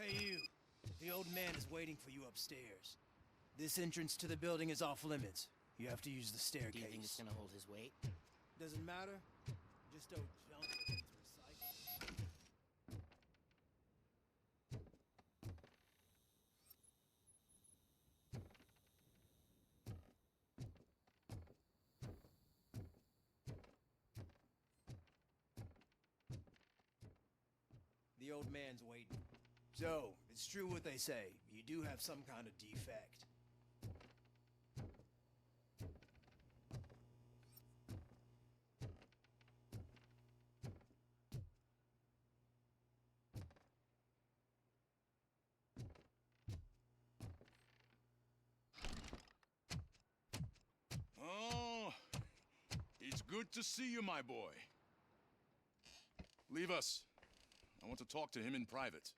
Hey you, the old man is waiting for you upstairs. This entrance to the building is off limits. You have to use the staircase. Do you think it's gonna hold his weight? Doesn't matter. Just don't jump into recycle. The old man's waiting. So, it's true what they say. You do have some kind of defect. Oh, it's good to see you, my boy. Leave us. I want to talk to him in private.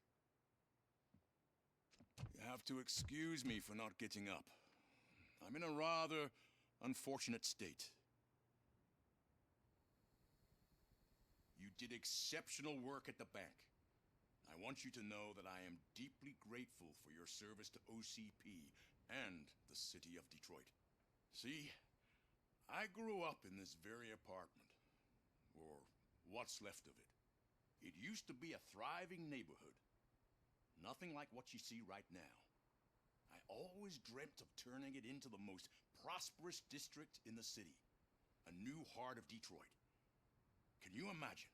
You have to excuse me for not getting up. I'm in a rather unfortunate state. You did exceptional work at the bank. I want you to know that I am deeply grateful for your service to OCP and the city of Detroit. See, I grew up in this very apartment, or what's left of it. It used to be a thriving neighborhood. Nothing like what you see right now. I always dreamt of turning it into the most prosperous district in the city. A new heart of Detroit. Can you imagine?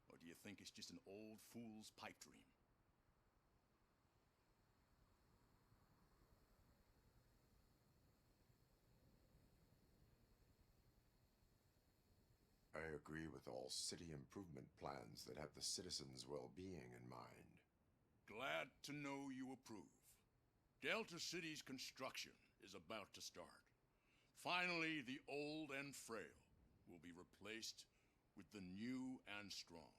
Or do you think it's just an old fool's pipe dream? I agree with all city improvement plans that have the citizens' well-being in mind. Glad to know you approve. Delta City's construction is about to start. Finally, the old and frail will be replaced with the new and strong.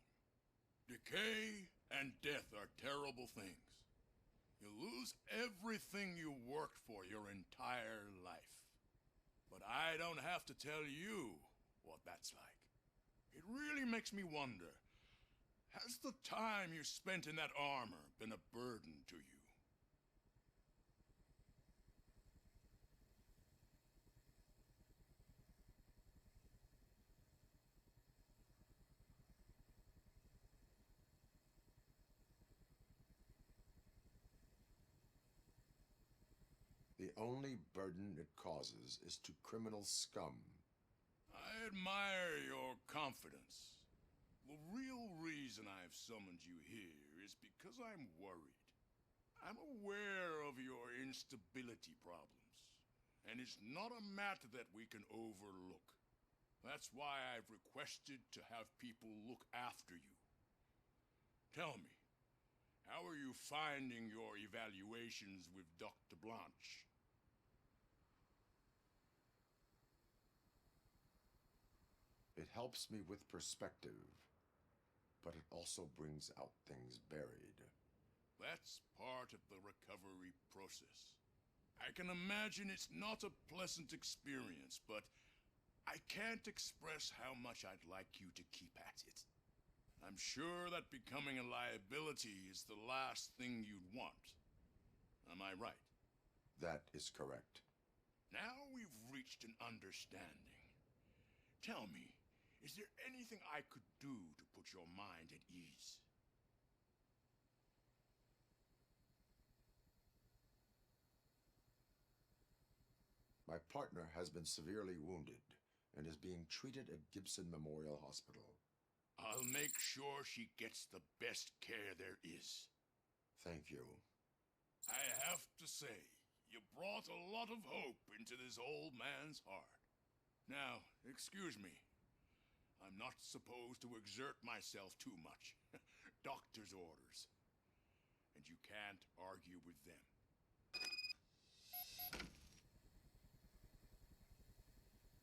Decay and death are terrible things. You lose everything you worked for your entire life. But I don't have to tell you what that's like. It really makes me wonder, has the time you spent in that armor been a burden to you? The only burden it causes is to criminal scum. I admire your confidence. The real reason I've summoned you here is because I'm worried. I'm aware of your instability problems, and it's not a matter that we can overlook. That's why I've requested to have people look after you. Tell me, how are you finding your evaluations with Dr. Blanche? It helps me with perspective, but it also brings out things buried. That's part of the recovery process. I can imagine it's not a pleasant experience, but I can't express how much I'd like you to keep at it. I'm sure that becoming a liability is the last thing you'd want. Am I right? That is correct. Now we've reached an understanding. Tell me, is there anything I could do to put your mind at ease? My partner has been severely wounded and is being treated at Gibson Memorial Hospital. I'll make sure she gets the best care there is. Thank you. I have to say, you brought a lot of hope into this old man's heart. Now, excuse me. I'm not supposed to exert myself too much. Doctor's orders. And you can't argue with them.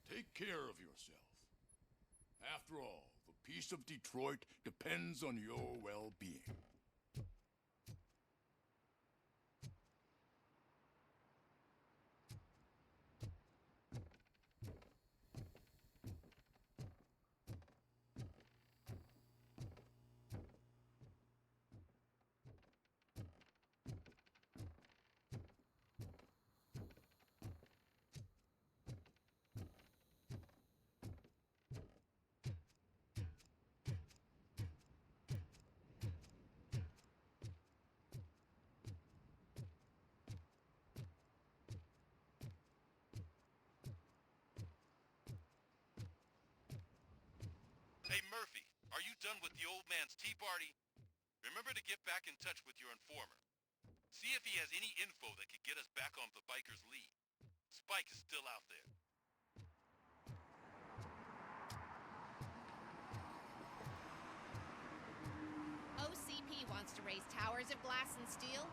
Take care of yourself. After all, the peace of Detroit depends on your well-being. Hey, Murphy, are you done with the old man's tea party? Remember to get back in touch with your informer. See if he has any info that could get us back on the biker's lead. Spike is still out there. OCP wants to raise towers of glass and steel?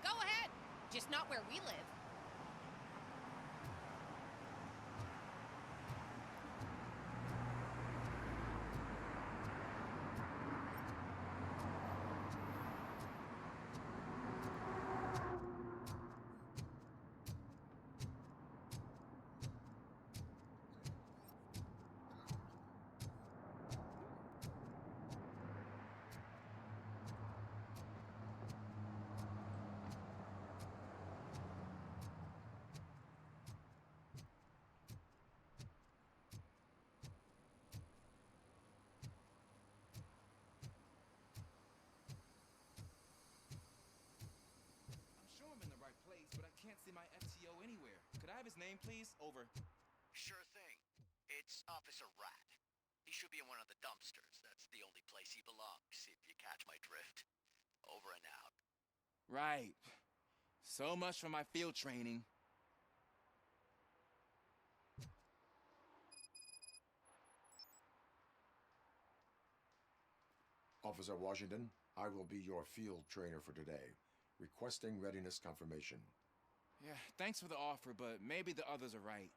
Go ahead. Just not where we live. His name, please? Over. Sure thing. It's Officer Rat. He should be in one of the dumpsters. That's the only place he belongs, if you catch my drift. Over and out. Right. So much for my field training. Officer Washington, I will be your field trainer for today. Requesting readiness confirmation. Yeah, thanks for the offer, but maybe the others are right.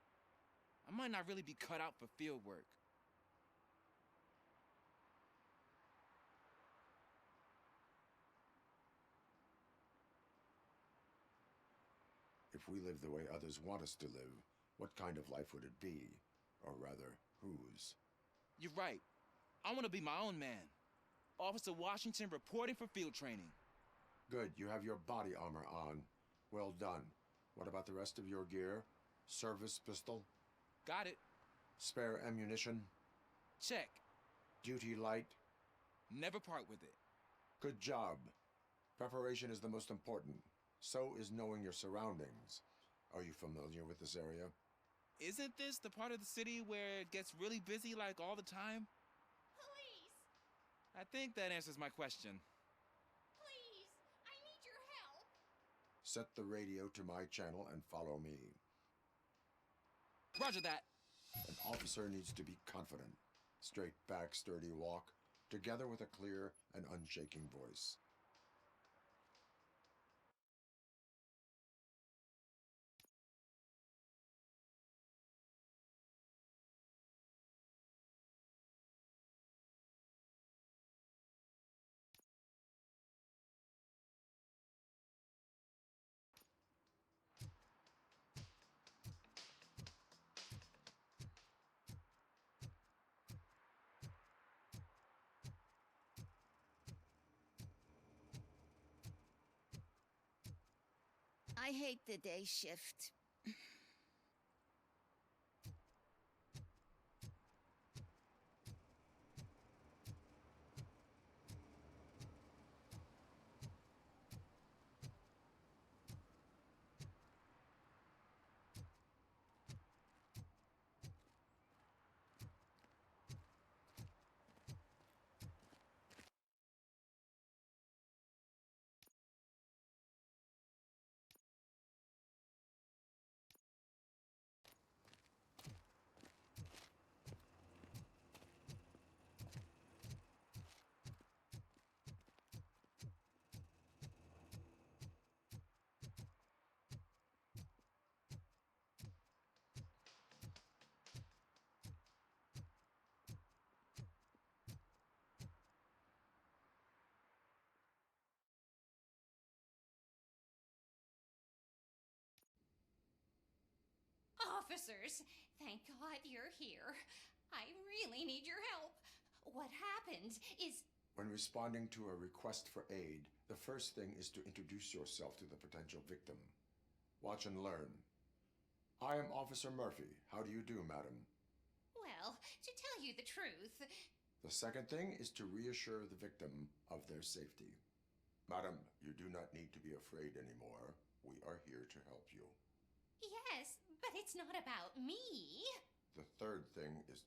I might not really be cut out for field work. If we live the way others want us to live, what kind of life would it be? Or rather, whose? You're right. I want to be my own man. Officer Washington reporting for field training. Good, you have your body armor on. Well done. What about the rest of your gear? Service pistol? Got it. Spare ammunition? Check. Duty light? Never part with it. Good job. Preparation is the most important. So is knowing your surroundings. Are you familiar with this area? Isn't this the part of the city where it gets really busy like all the time? Police! I think that answers my question. Please! I need your help! Set the radio to my channel and follow me. Roger that. An officer needs to be confident. Straight back, sturdy walk, together with a clear and unshaking voice. I hate the day shift. Officers, thank God you're here. I really need your help. What happened is... When responding to a request for aid, the first thing is to introduce yourself to the potential victim. Watch and learn. I am Officer Murphy. How do you do, madam? Well, to tell you the truth... The second thing is to reassure the victim of their safety. Madam, you do not need to be afraid anymore. We are here to help you. Yes, but it's not about me. The third thing is...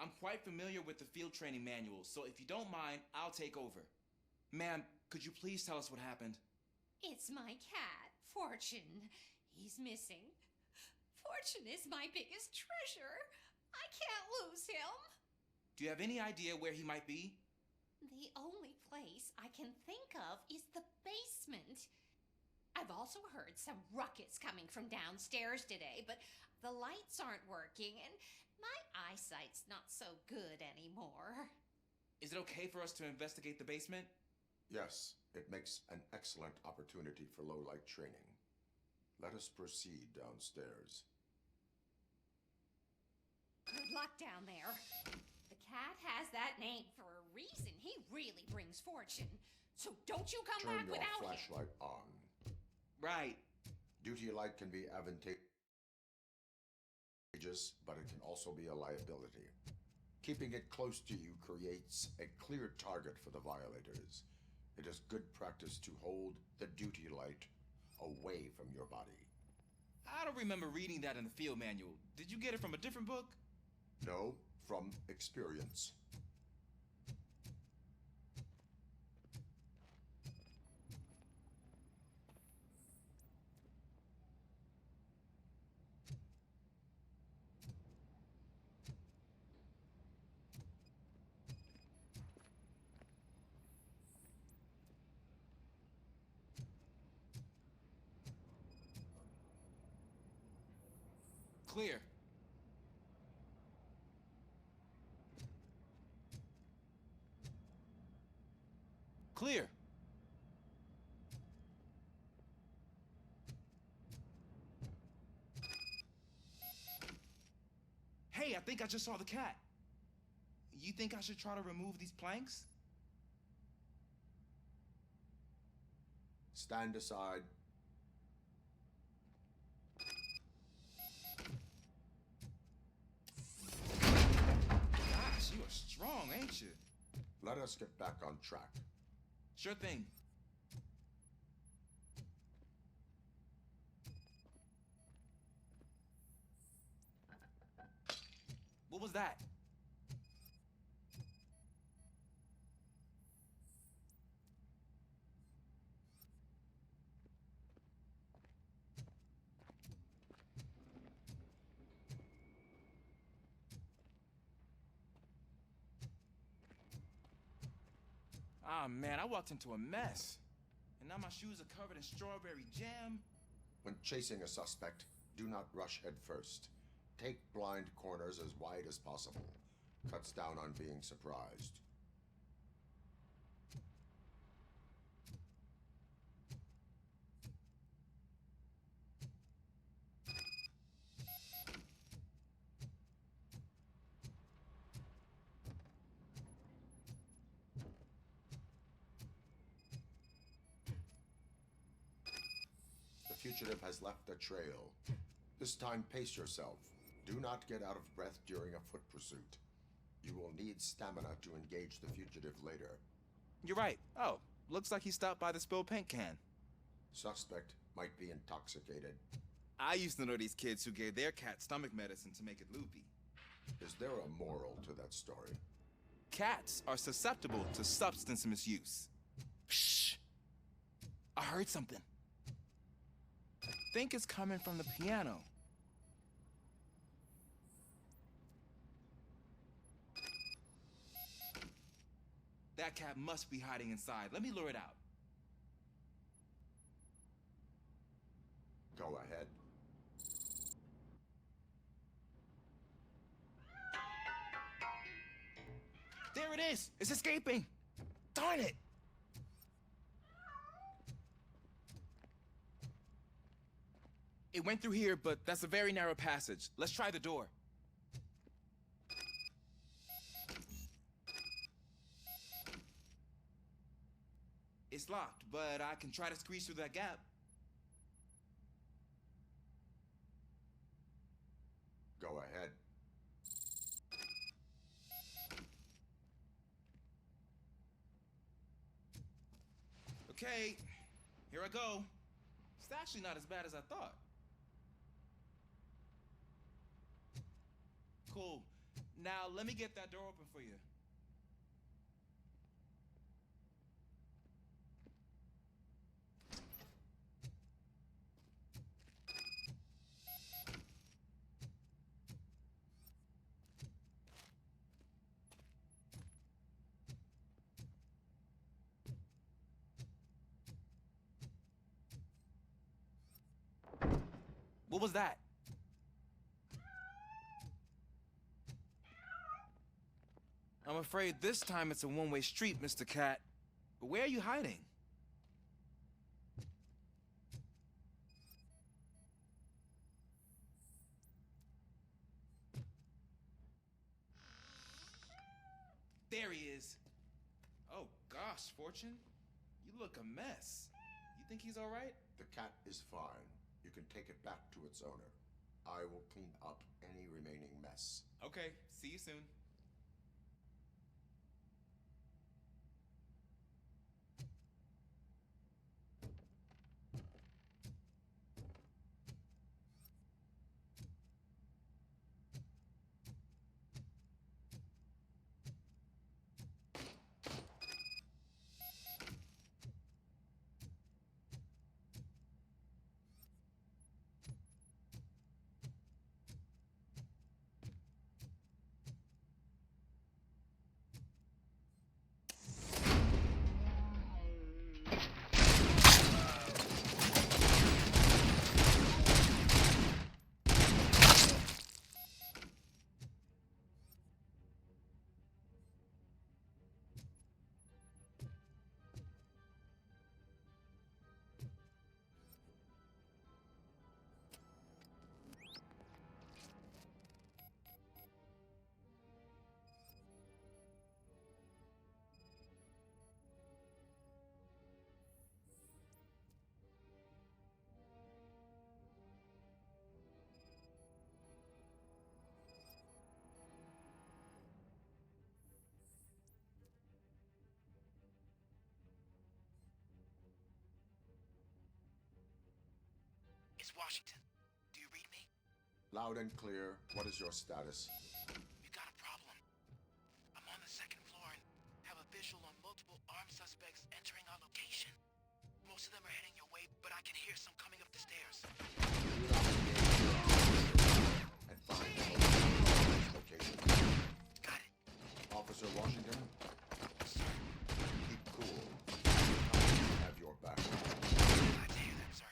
I'm quite familiar with the field training manual, so if you don't mind, I'll take over. Ma'am, could you please tell us what happened? It's my cat, Fortune. He's missing. Fortune is my biggest treasure. I can't lose him. Do you have any idea where he might be? The only place I can think of is the basement. I've also heard some ruckus coming from downstairs today, but the lights aren't working and my eyesight's not so good anymore. Is it okay for us to investigate the basement? Yes, it makes an excellent opportunity for low-light training. Let us proceed downstairs. Good luck down there. The cat has that name for a reason. He really brings fortune. So don't you come Turn back your without him. flashlight on. Right. Duty light can be advantageous, but it can also be a liability. Keeping it close to you creates a clear target for the violators. It is good practice to hold the duty light away from your body. I don't remember reading that in the field manual. Did you get it from a different book? No, from experience. Clear. Clear. Hey, I think I just saw the cat. You think I should try to remove these planks? Stand aside. Gosh, you are strong, ain't you? Let us get back on track. Sure thing. What was that? Ah, man, I walked into a mess. And now my shoes are covered in strawberry jam. When chasing a suspect, do not rush head first. Take blind corners as wide as possible. Cuts down on being surprised. The fugitive has left a trail. This time, pace yourself. Do not get out of breath during a foot pursuit. You will need stamina to engage the fugitive later. You're right. Oh, looks like he stopped by the spilled paint can. Suspect might be intoxicated. I used to know these kids who gave their cat stomach medicine to make it loopy. Is there a moral to that story? Cats are susceptible to substance misuse. Shh! I heard something. I think it's coming from the piano. That cat must be hiding inside. Let me lure it out. Go ahead. There it is! It's escaping! Darn it! It went through here, but that's a very narrow passage. Let's try the door. It's locked, but I can try to squeeze through that gap. Go ahead. Okay, here I go. It's actually not as bad as I thought. Cool. Now, let me get that door open for you. What was that? I'm afraid this time it's a one-way street, Mr. Cat. But where are you hiding? There he is. Oh gosh, Fortune. You look a mess. You think he's all right? The cat is fine. You can take it back to its owner. I will clean up any remaining mess. Okay, see you soon. It's Washington. Do you read me? Loud and clear. What is your status? We got a problem. I'm on the second floor and have a visual on multiple armed suspects entering our location. Most of them are heading your way, but I can hear some coming up the stairs. And find the location. Got it. Officer Washington, Sir, keep cool. I have your back. glad to hear that, sir.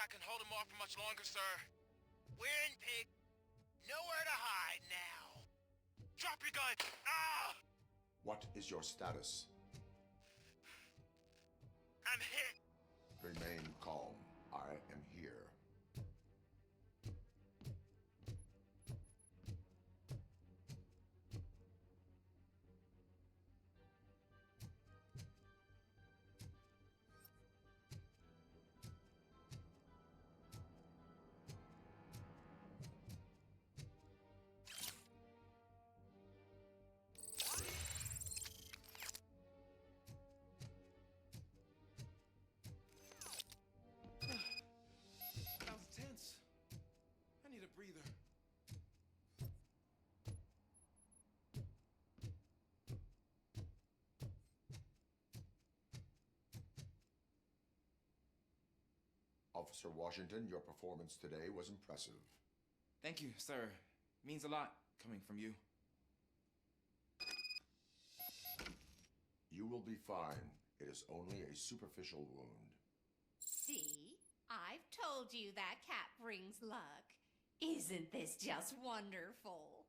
I can hold him off for much longer, sir. We're in, pig. Nowhere to hide now. Drop your gun! Ah! What is your status? I'm hit. Remain calm. I am here. That was tense. I need a breather. Officer Washington, your performance today was impressive. Thank you, sir. Means a lot coming from you. You will be fine. It is only a superficial wound. See? I've told you that cat brings luck. Isn't this just wonderful?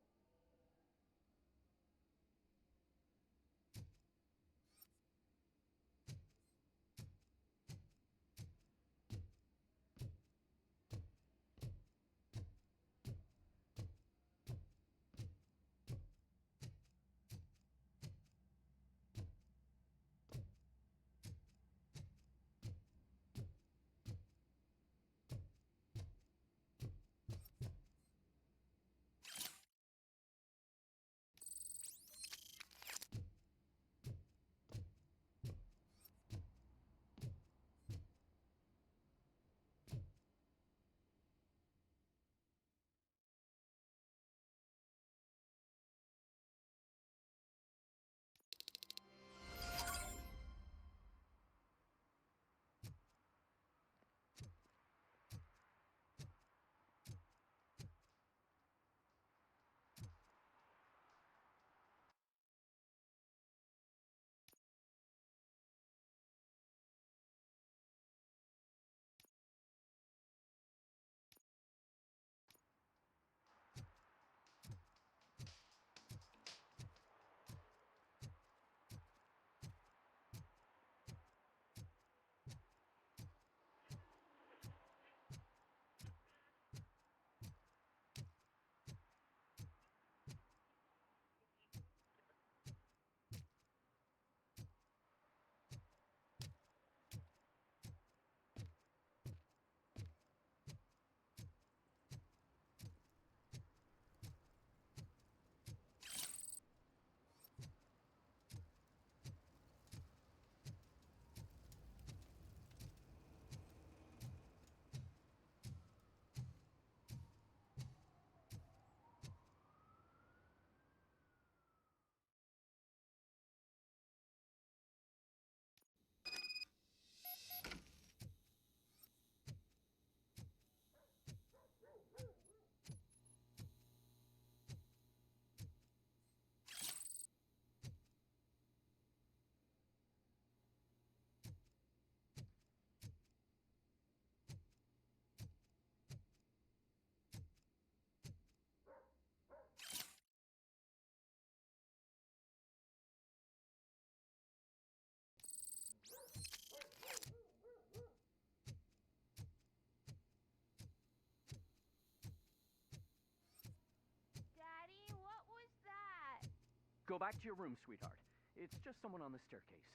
Go back to your room, sweetheart. It's just someone on the staircase.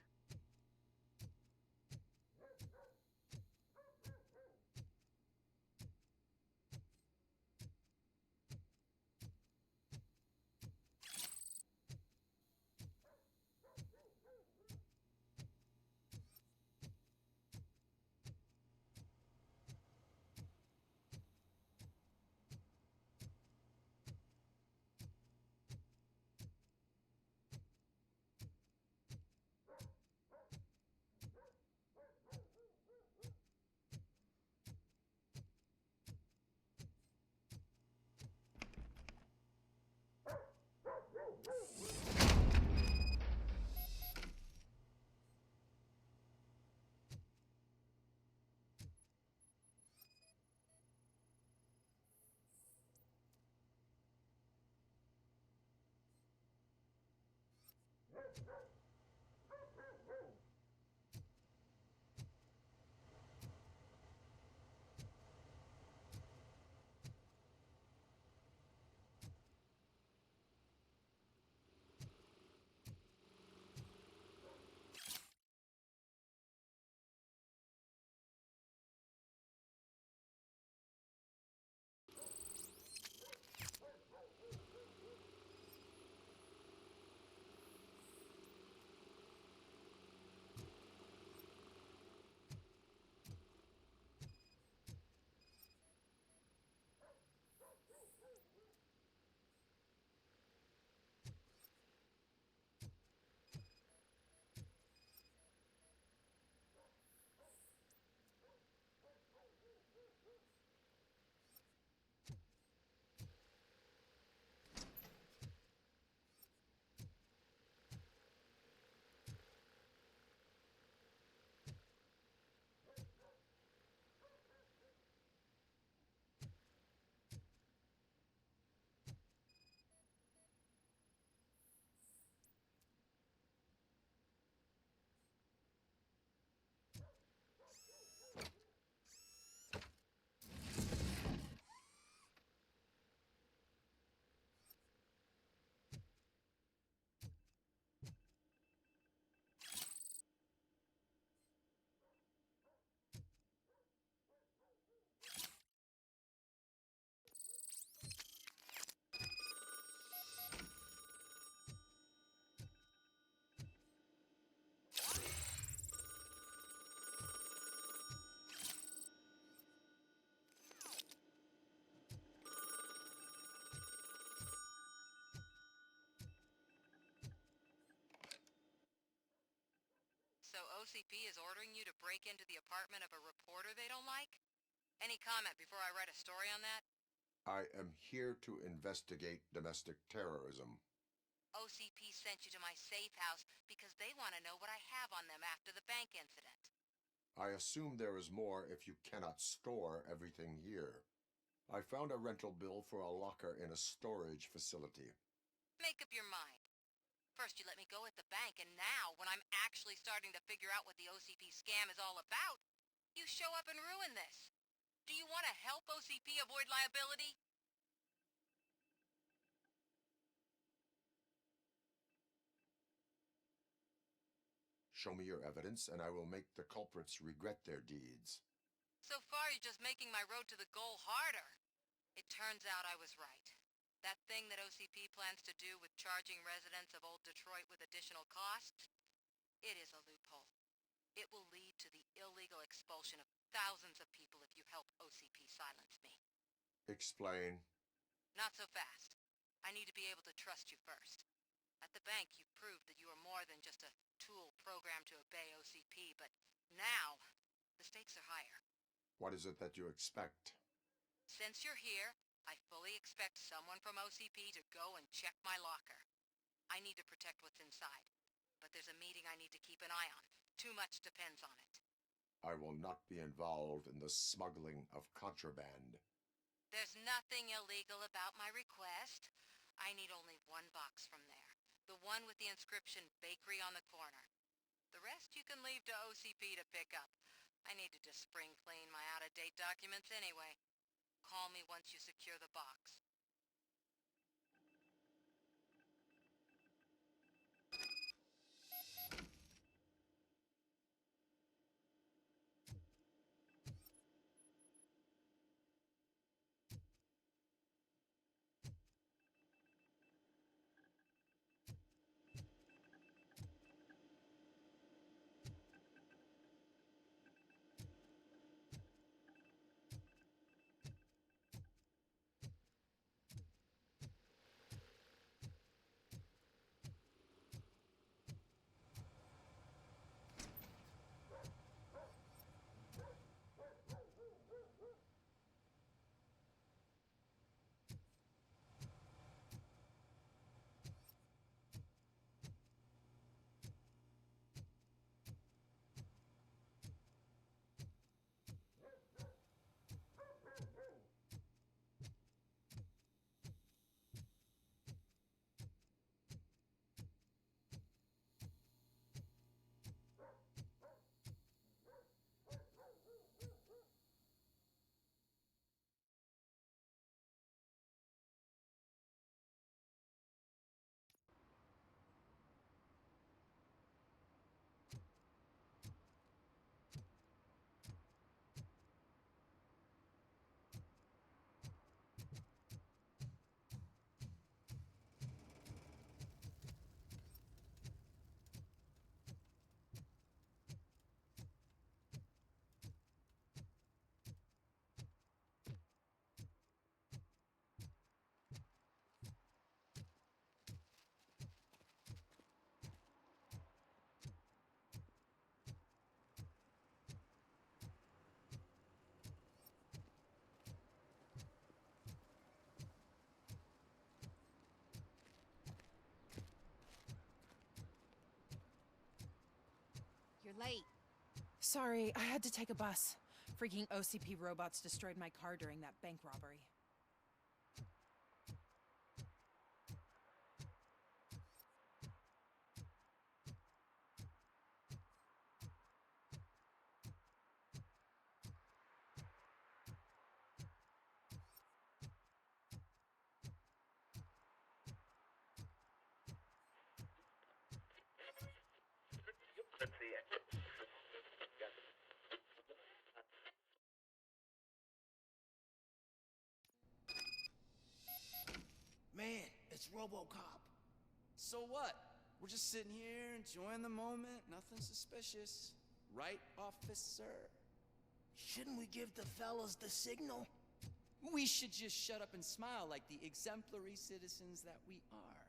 OCP is ordering you to break into the apartment of a reporter they don't like? Any comment before I write a story on that? I am here to investigate domestic terrorism. OCP sent you to my safe house because they want to know what I have on them after the bank incident. I assume there is more if you cannot store everything here. I found a rental bill for a locker in a storage facility. Make up your mind. First you let me go at the bank, and now, when I'm actually starting to figure out what the OCP scam is all about, you show up and ruin this. Do you want to help OCP avoid liability? Show me your evidence, and I will make the culprits regret their deeds. So far, you're just making my road to the goal harder. It turns out I was right. That thing that OCP plans to do with charging residents of Old Detroit with additional costs? It is a loophole. It will lead to the illegal expulsion of thousands of people if you help OCP silence me. Explain. Not so fast. I need to be able to trust you first. At the bank, you proved that you are more than just a tool programmed to obey OCP, but now, the stakes are higher. What is it that you expect? Since you're here, I fully expect someone from OCP to go and check my locker. I need to protect what's inside, but there's a meeting I need to keep an eye on. Too much depends on it. I will not be involved in the smuggling of contraband. There's nothing illegal about my request. I need only one box from there. The one with the inscription Bakery on the corner. The rest you can leave to OCP to pick up. I need to just spring clean my out-of-date documents anyway. Call me once you secure the box. You're late. Sorry, I had to take a bus. Freaking OCP robots destroyed my car during that bank robbery. Man, it's Robocop. So what? We're just sitting here enjoying the moment, nothing suspicious. Right, officer? Shouldn't we give the fellas the signal? We should just shut up and smile like the exemplary citizens that we are.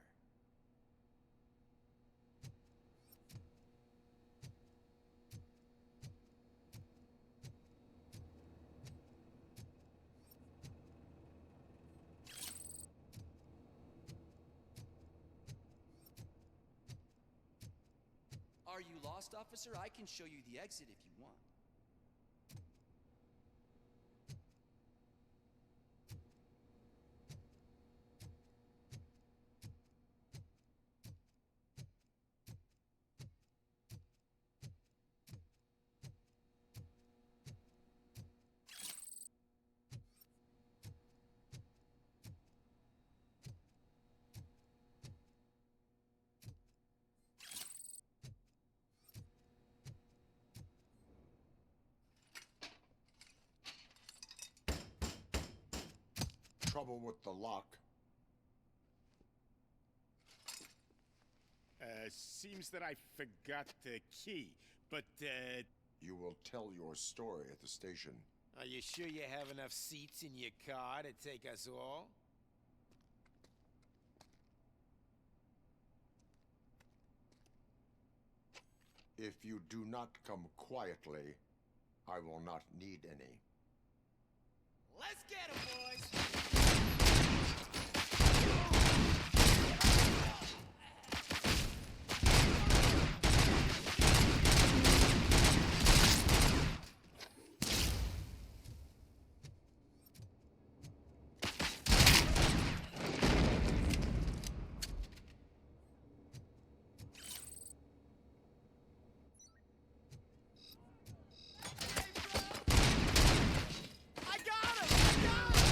you lost, officer? I can show you the exit if you want. Trouble with the lock. Seems that I forgot the key, but, You will tell your story at the station. Are you sure you have enough seats in your car to take us all? If you do not come quietly, I will not need any. Let's get him, boys! I got him! I got him!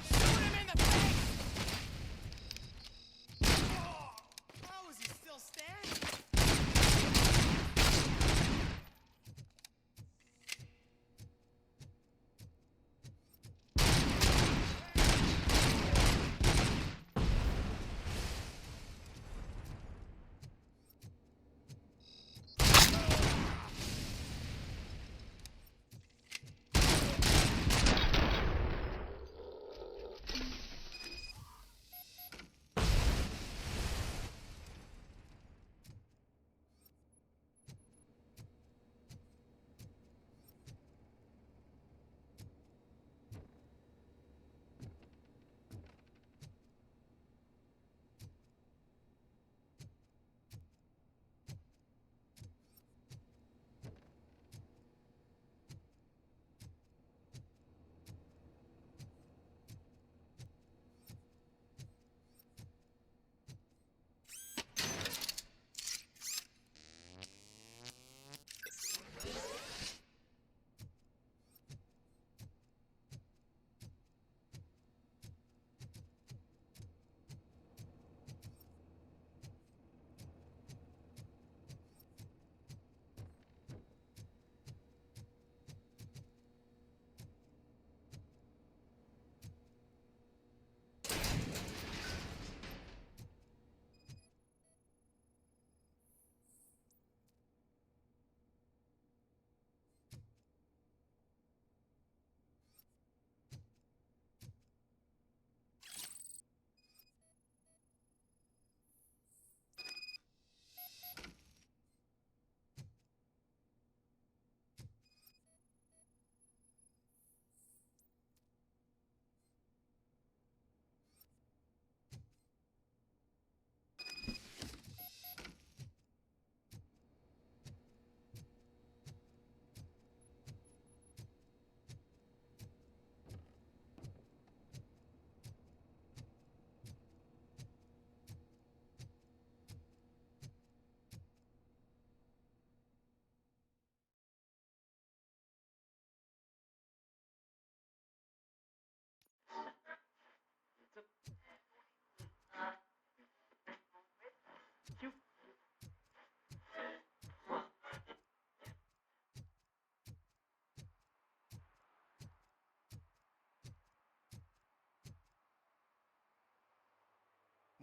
Shoot him in the face! How is he still standing?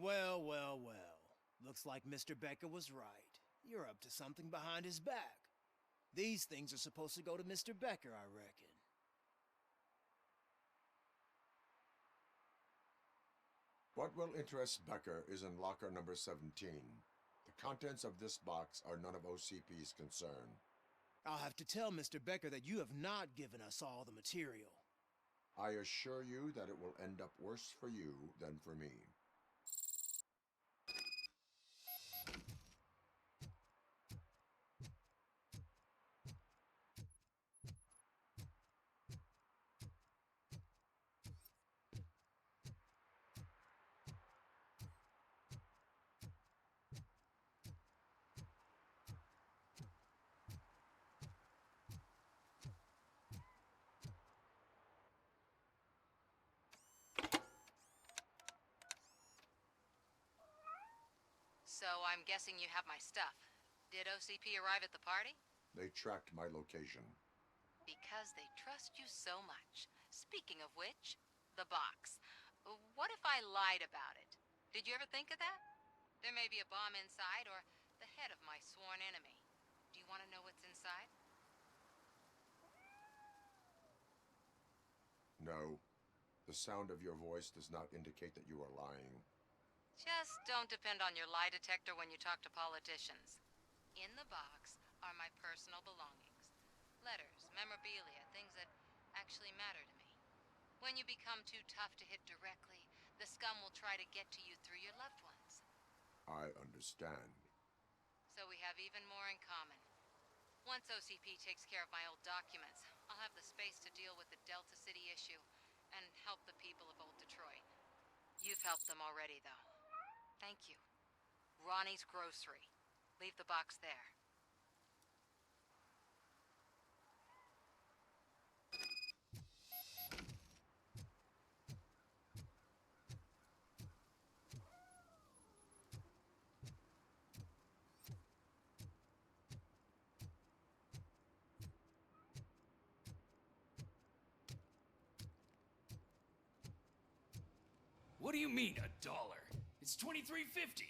Well, well, well. Looks like Mr. Becker was right. You're up to something behind his back. These things are supposed to go to Mr. Becker, I reckon. What will interest Becker is in locker number 17. The contents of this box are none of OCP's concern. I'll have to tell Mr. Becker that you have not given us all the material. I assure you that it will end up worse for you than for me. So I'm guessing you have my stuff. Did OCP arrive at the party? They tracked my location. Because they trust you so much. Speaking of which, the box. What if I lied about it? Did you ever think of that? There may be a bomb inside or the head of my sworn enemy. Do you want to know what's inside? No. The sound of your voice does not indicate that you are lying. Just don't depend on your lie detector when you talk to politicians. In the box are my personal belongings. Letters, memorabilia, things that actually matter to me. When you become too tough to hit directly, the scum will try to get to you through your loved ones. I understand. So we have even more in common. Once OCP takes care of my old documents, I'll have the space to deal with the Delta City issue and help the people of Old Detroit. You've helped them already, though. Thank you. Ronnie's Grocery. Leave the box there. What do you mean, $1? It's $23.50.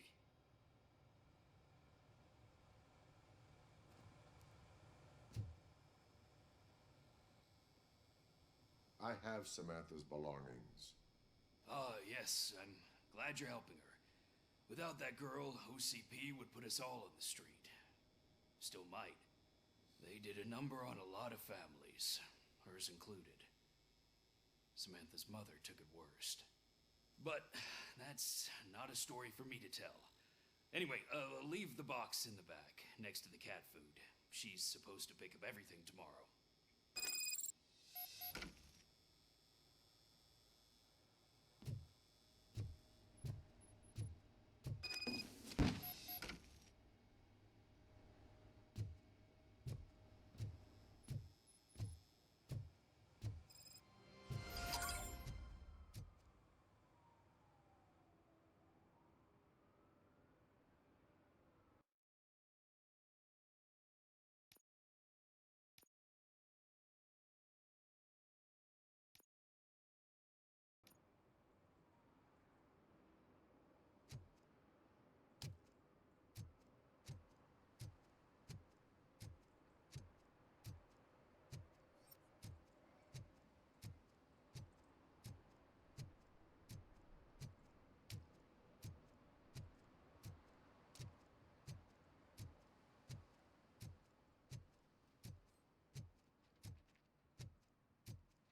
I have Samantha's belongings. Ah, yes, I'm glad you're helping her. Without that girl, OCP would put us all on the street. Still might. They did a number on a lot of families, hers included. Samantha's mother took it worst. But that's not a story for me to tell. Anyway, leave the box in the back, next to the cat food. She's supposed to pick up everything tomorrow.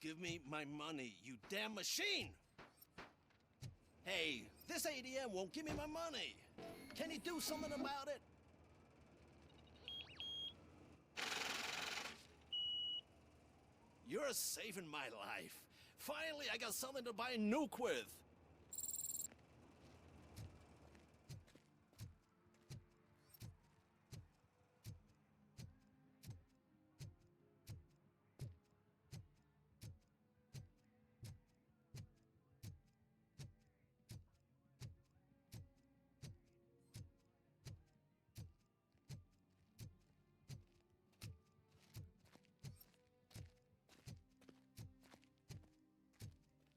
Give me my money, you damn machine! Hey, this ATM won't give me my money. Can you do something about it? You're saving my life. Finally, I got something to buy a nuke with.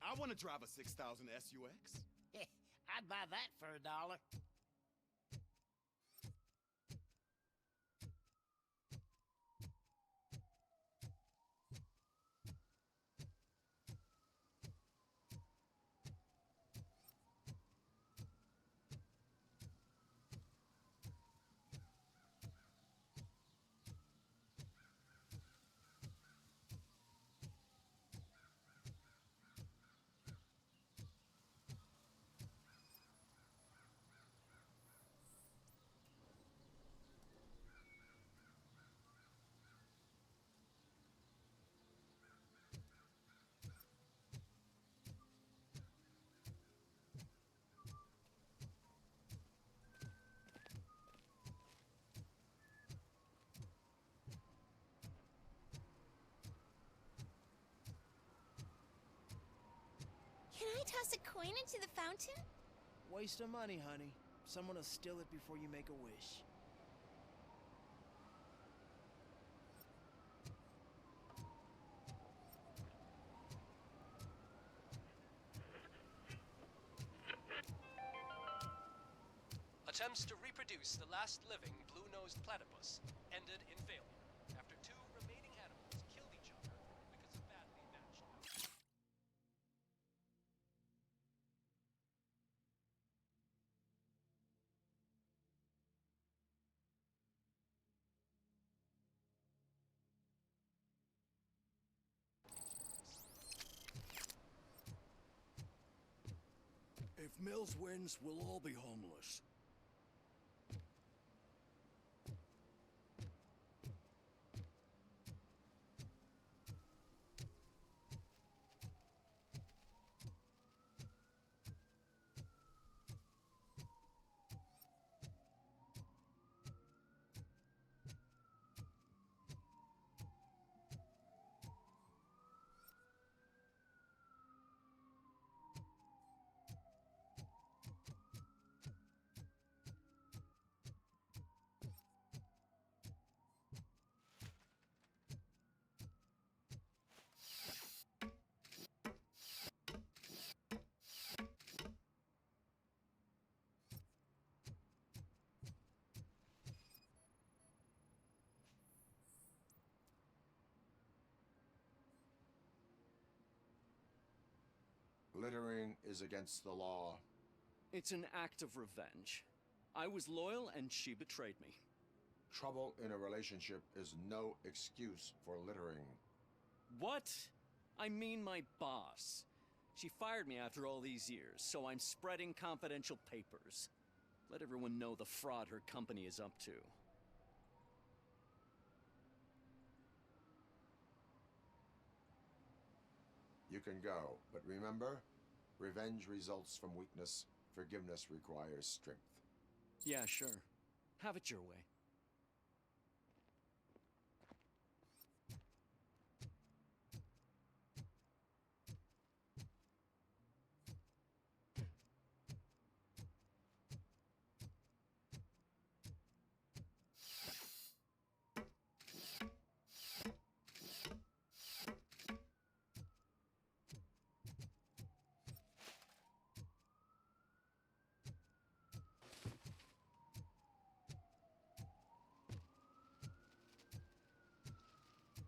I want to drive a 6000 SUX. I'd buy that for $1. toss a coin into the fountain? Waste of money, honey. Someone will steal it before you make a wish. Attempts to reproduce the last living blue-nosed platypus ended in failure after 2 remaining animals killed each other because of badly matched. If Mills wins, we'll all be homeless. Littering is against the law. It's an act of revenge. I was loyal and she betrayed me. Trouble in a relationship is no excuse for littering. What? I mean my boss. She fired me after all these years, so I'm spreading confidential papers. Let everyone know the fraud her company is up to. You can go, but remember, revenge results from weakness. Forgiveness requires strength. Yeah, sure. Have it your way.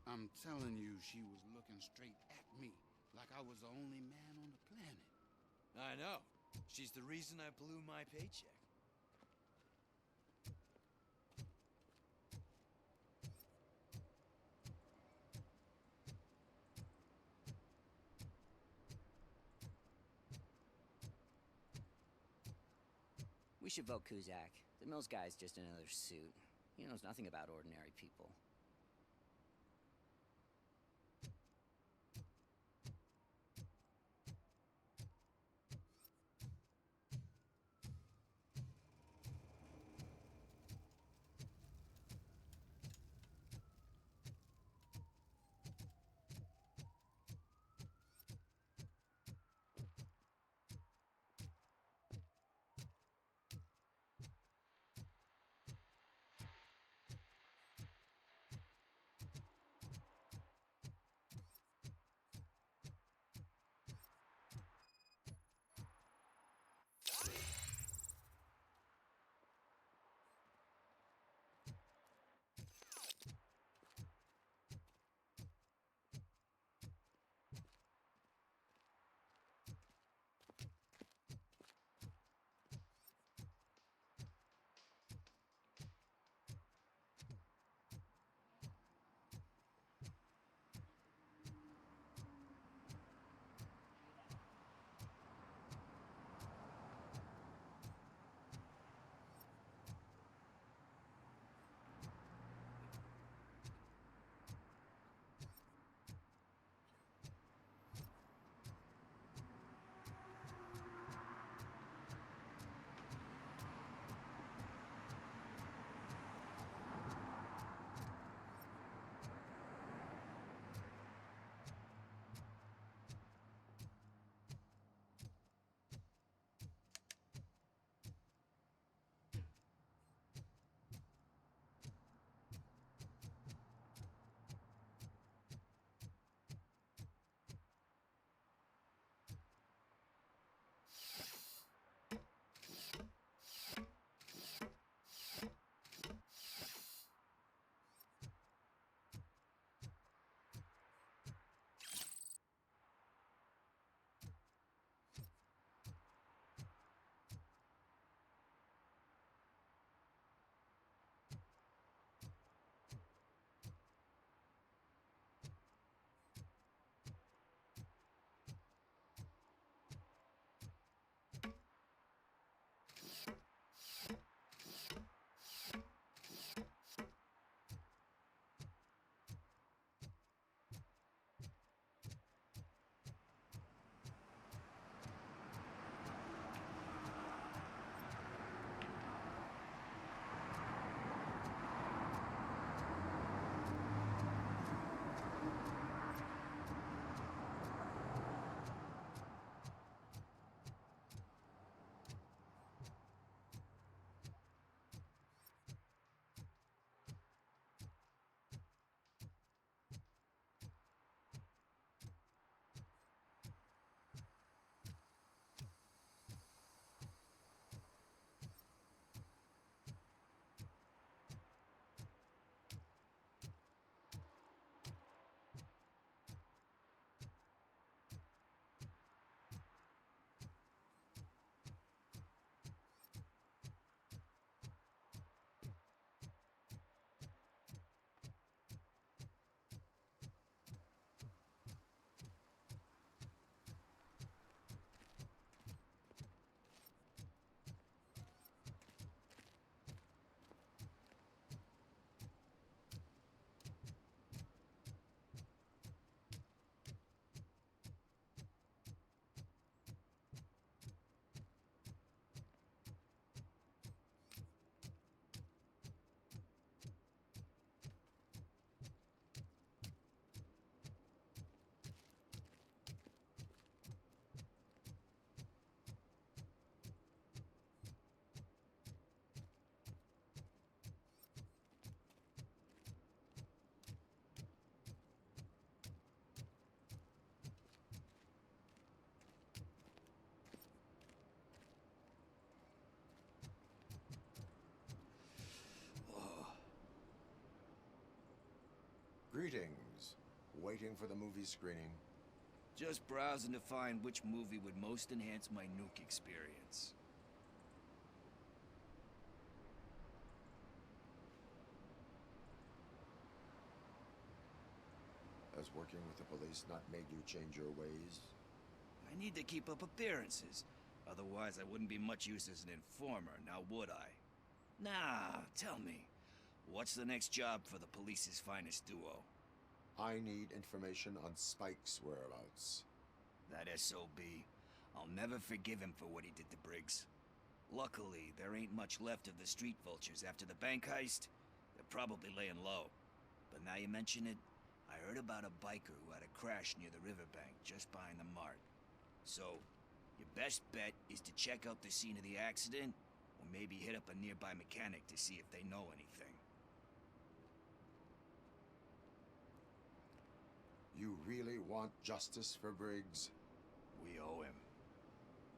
I'm telling you, she was looking straight at me, like I was the only man on the planet. I know. She's the reason I blew my paycheck. We should vote Kuzak. The Mills guy's just another suit. He knows nothing about ordinary people. Greetings. Waiting for the movie screening. Just browsing to find which movie would most enhance my nuke experience. Has working with the police not made you change your ways? I need to keep up appearances. Otherwise, I wouldn't be much use as an informer, now would I? Nah, tell me. What's the next job for the police's finest duo? I need information on Spike's whereabouts. That SOB. I'll never forgive him for what he did to Briggs. Luckily, there ain't much left of the street vultures after the bank heist. They're probably laying low. But now you mention it, I heard about a biker who had a crash near the riverbank just behind the mart. So, your best bet is to check out the scene of the accident, or maybe hit up a nearby mechanic to see if they know anything. You really want justice for Briggs? We owe him.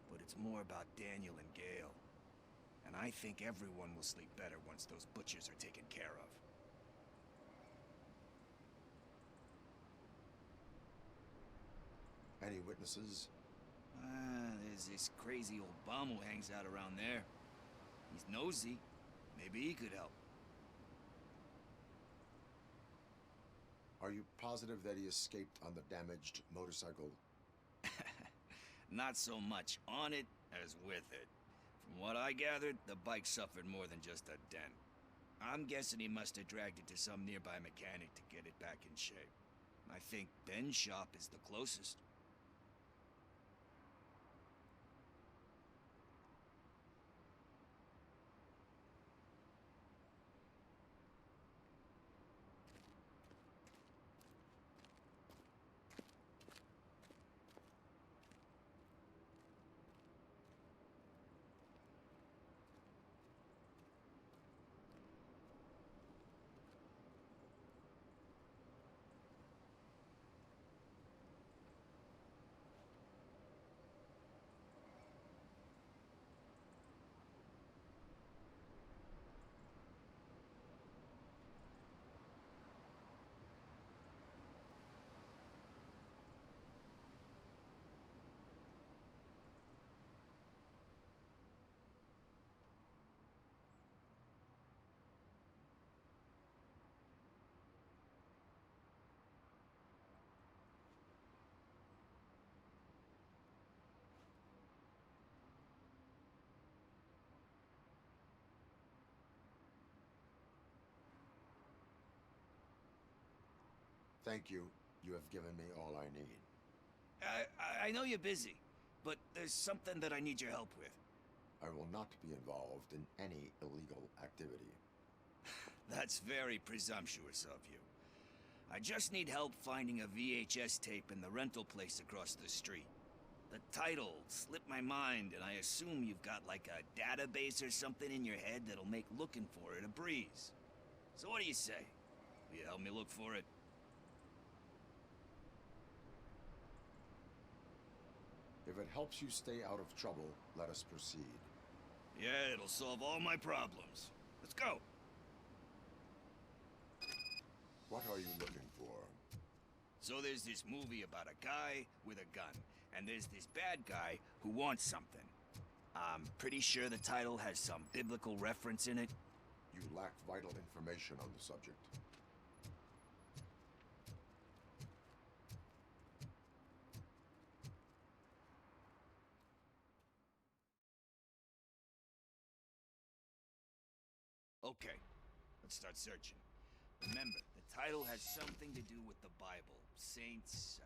But it's more about Daniel and Gale. And I think everyone will sleep better once those butchers are taken care of. Any witnesses? There's this crazy old bum who hangs out around there. He's nosy. Maybe he could help. Are you positive that he escaped on the damaged motorcycle? Not so much on it as with it. From what I gathered, the bike suffered more than just a dent. I'm guessing he must have dragged it to some nearby mechanic to get it back in shape. I think Ben's shop is the closest. Thank you. You have given me all I need. I know you're busy, but there's something that I need your help with. I will not be involved in any illegal activity. That's very presumptuous of you. I just need help finding a VHS tape in the rental place across the street. The title slipped my mind, and I assume you've got like a database or something in your head that'll make looking for it a breeze. So what do you say? Will you help me look for it? If it helps you stay out of trouble, let us proceed. Yeah, it'll solve all my problems. Let's go. What are you looking for? So there's this movie about a guy with a gun, and there's this bad guy who wants something. I'm pretty sure the title has some biblical reference in it. You lack vital information on the subject. Okay, let's start searching. Remember, the title has something to do with the Bible, saints,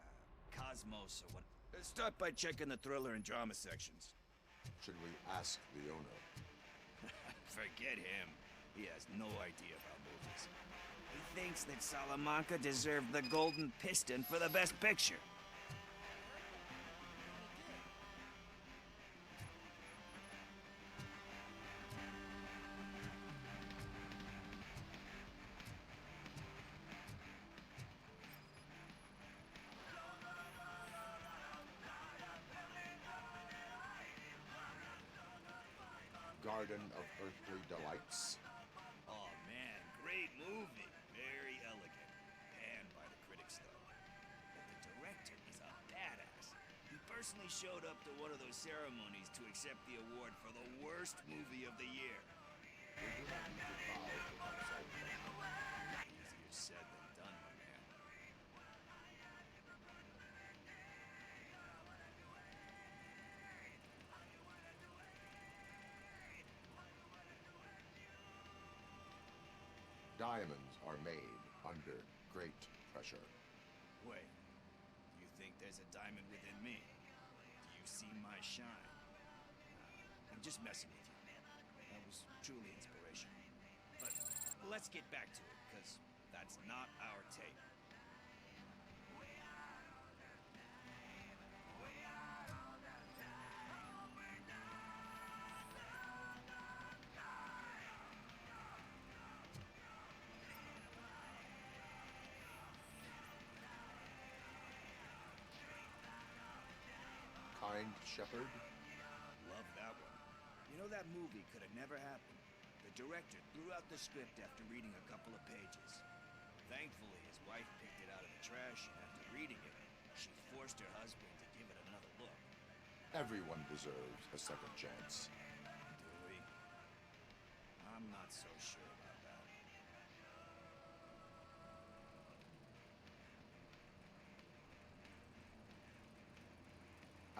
cosmos, or what. Let's start by checking the thriller and drama sections. Should we ask the owner? Forget him. He has no idea about movies. He thinks that Salamanca deserved the Golden Piston for the Best Picture. Garden of Earthly Delights. Oh man, great movie. Very elegant. Panned showed up to one of those ceremonies to accept the award for the worst movie of the year. Easier said than done, my man. Diamonds are made under great pressure. Wait, you think there's a diamond within me? Do you see my shine? I'm just messing with you. That was truly inspirational. But let's get back to it, because that's not our tape. Kind Shepherd? Love that one. You know, that movie could have never happened. The director threw out the script after reading a couple of pages. Thankfully, his wife picked it out of the trash, and after reading it, she forced her husband to give it another look. Everyone deserves a second chance. Do we? I'm not so sure about that.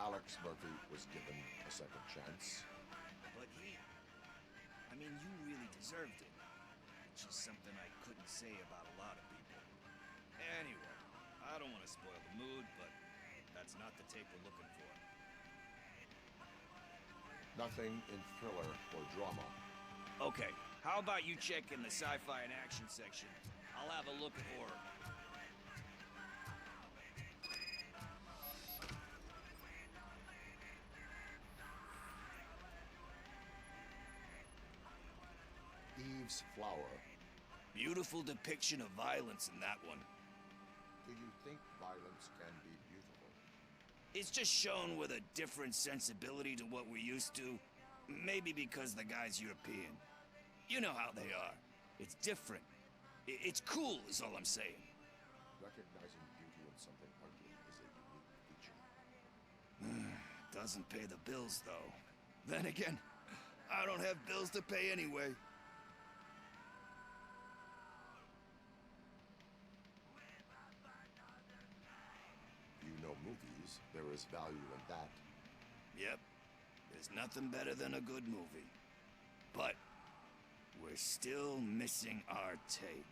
Alex Murphy was given a second chance. But I mean, you really deserved it. Which is something I couldn't say about a lot of people. Anyway, I don't want to spoil the mood, but that's not the tape we're looking for. Nothing in thriller or drama. Okay, how about you check in the sci-fi and action section? I'll have a look at horror. Eve's Flower. Beautiful depiction of violence in that one. Do you think violence can be beautiful? It's just shown with a different sensibility to what we're used to. Maybe because the guy's European. You know how they are. It's different. It's cool, is all I'm saying. Recognizing beauty in something ugly is a unique feature. Doesn't pay the bills, though. Then again, I don't have bills to pay anyway. You know movies. There is value in that. Yep. There's nothing better than a good movie. But we're still missing our tape.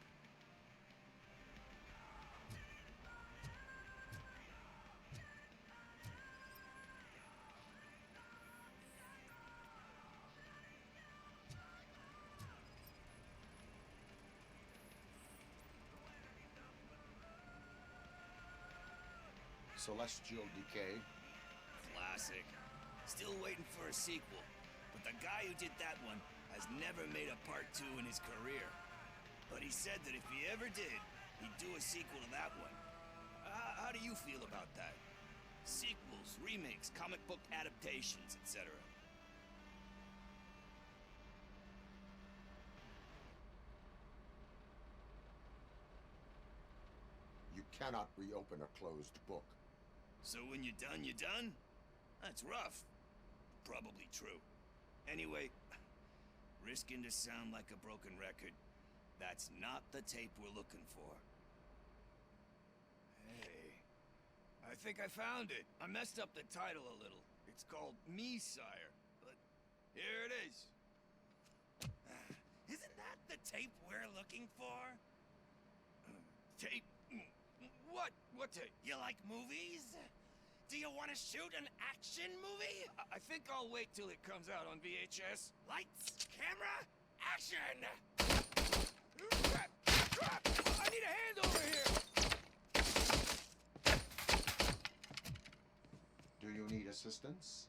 Celestial Decay. Classic. Still waiting for a sequel. But the guy who did that one has never made a part 2 in his career. But he said that if he ever did, he'd do a sequel to that one. How do you feel about that? Sequels, remakes, comic book adaptations, etc. You cannot reopen a closed book. So when you're done, you're done? That's rough. Probably true. Anyway, risking to sound like a broken record, that's not the tape we're looking for. Hey, I think I found it. I messed up the title a little. It's called Me, Sire, but here it is. Isn't that the tape we're looking for? Tape? What? What tape? You like movies? Do you want to shoot an action movie? I think I'll wait till it comes out on VHS. Lights, camera, action! I need a hand over here! Do you need assistance?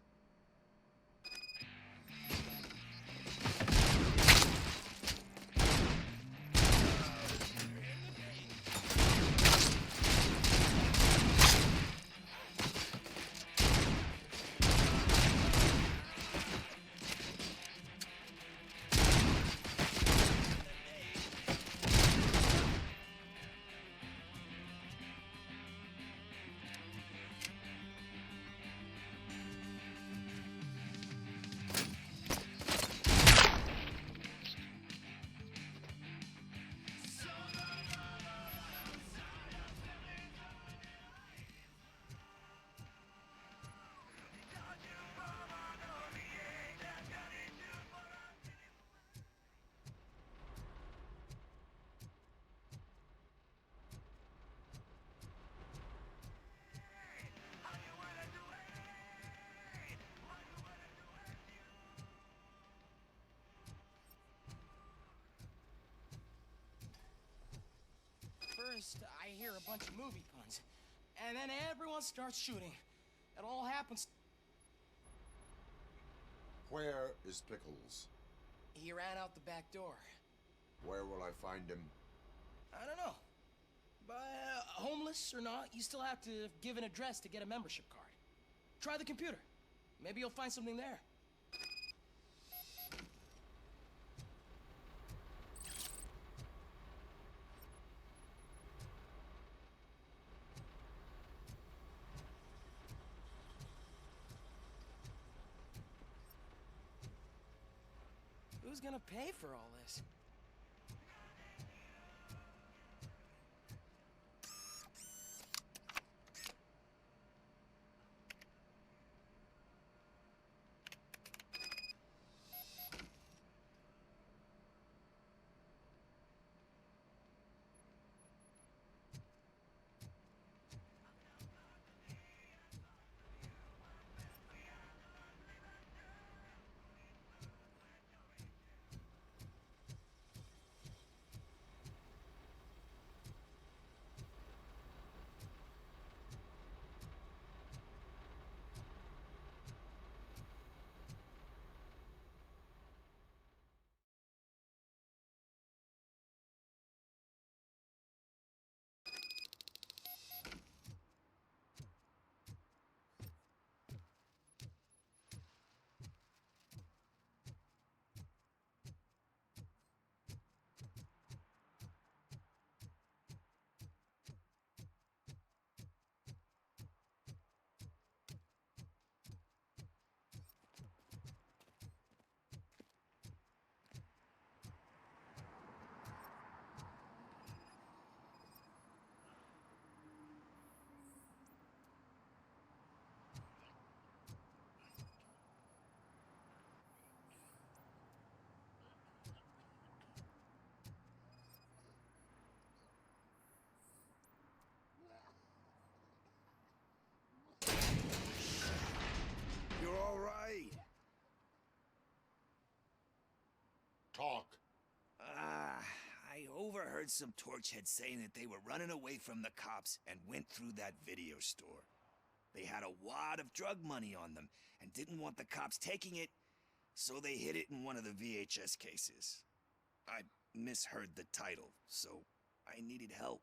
first, I hear a bunch of movie puns. And then everyone starts shooting. It all happens... Where is Pickles? He ran out the back door. Where will I find him? I don't know. But homeless or not, you still have to give an address to get a membership card. Try the computer. Maybe you'll find something there. Who's gonna pay for all this? You're all right. Talk. I overheard some torchheads saying that they were running away from the cops and went through that video store. They had a wad of drug money on them and didn't want the cops taking it, so they hid it in one of the VHS cases. I misheard the title, so I needed help.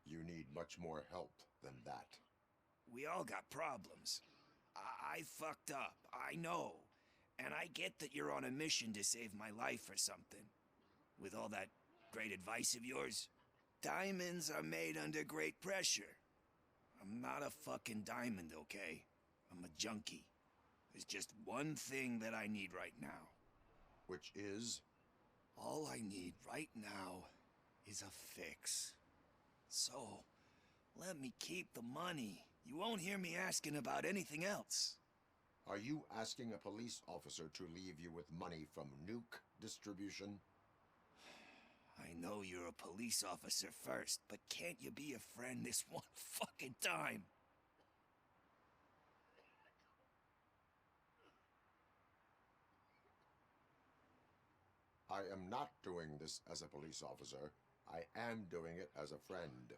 You need much more help than that. We all got problems. I fucked up, I know. And I get that you're on a mission to save my life or something. With all that great advice of yours, diamonds are made under great pressure. I'm not a fucking diamond, okay? I'm a junkie. There's just one thing that I need right now. Which is? All I need right now is a fix. So, let me keep the money. You won't hear me asking about anything else. Are you asking a police officer to leave you with money from nuke distribution? I know you're a police officer first, but can't you be a friend this one fucking time? I am not doing this as a police officer. I am doing it as a friend.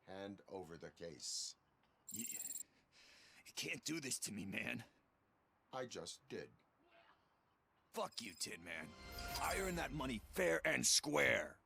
Hand over the case. You can't do this to me, man. I just did. Fuck you, Tin Man. I earn that money fair and square.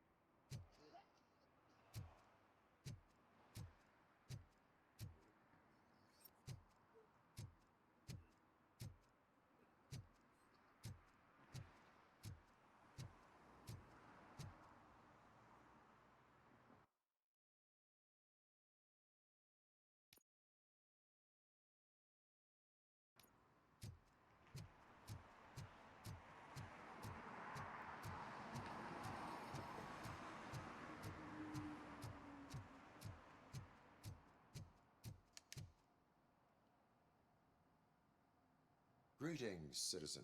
Greetings, citizen.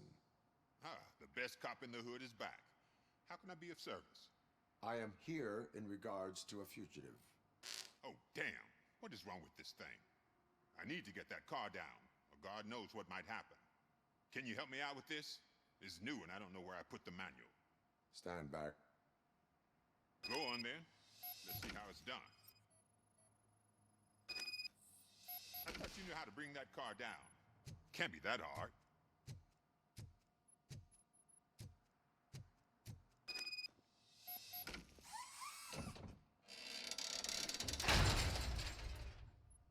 The best cop in the hood is back. How can I be of service? I am here in regards to a fugitive. Oh, damn. What is wrong with this thing? I need to get that car down, or God knows what might happen. Can you help me out with this? It's new and I don't know where I put the manual. Stand back. Go on then. Let's see how it's done. I thought you knew how to bring that car down. Can't be that hard.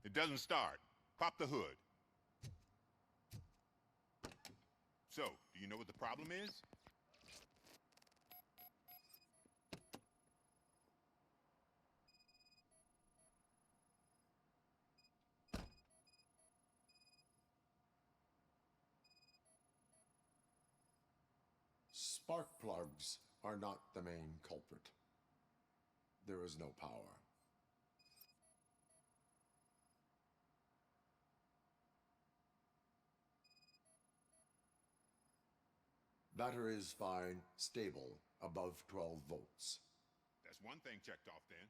It doesn't start. Pop the hood. So, do you know what the problem is? Spark plugs are not the main culprit. There is no power. Battery is fine, stable, above 12 volts. That's one thing checked off then.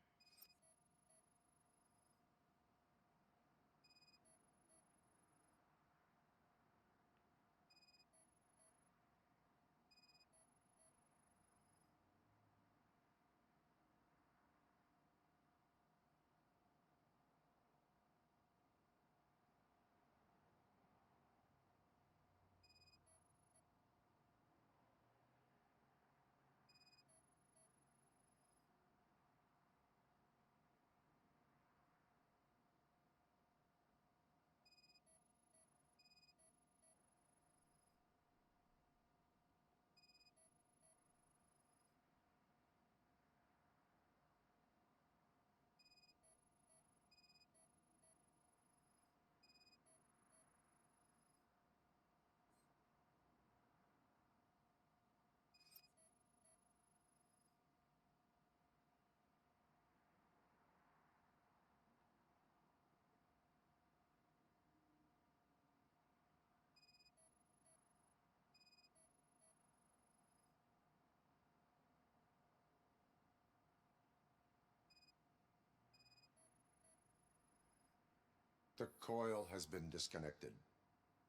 The coil has been disconnected.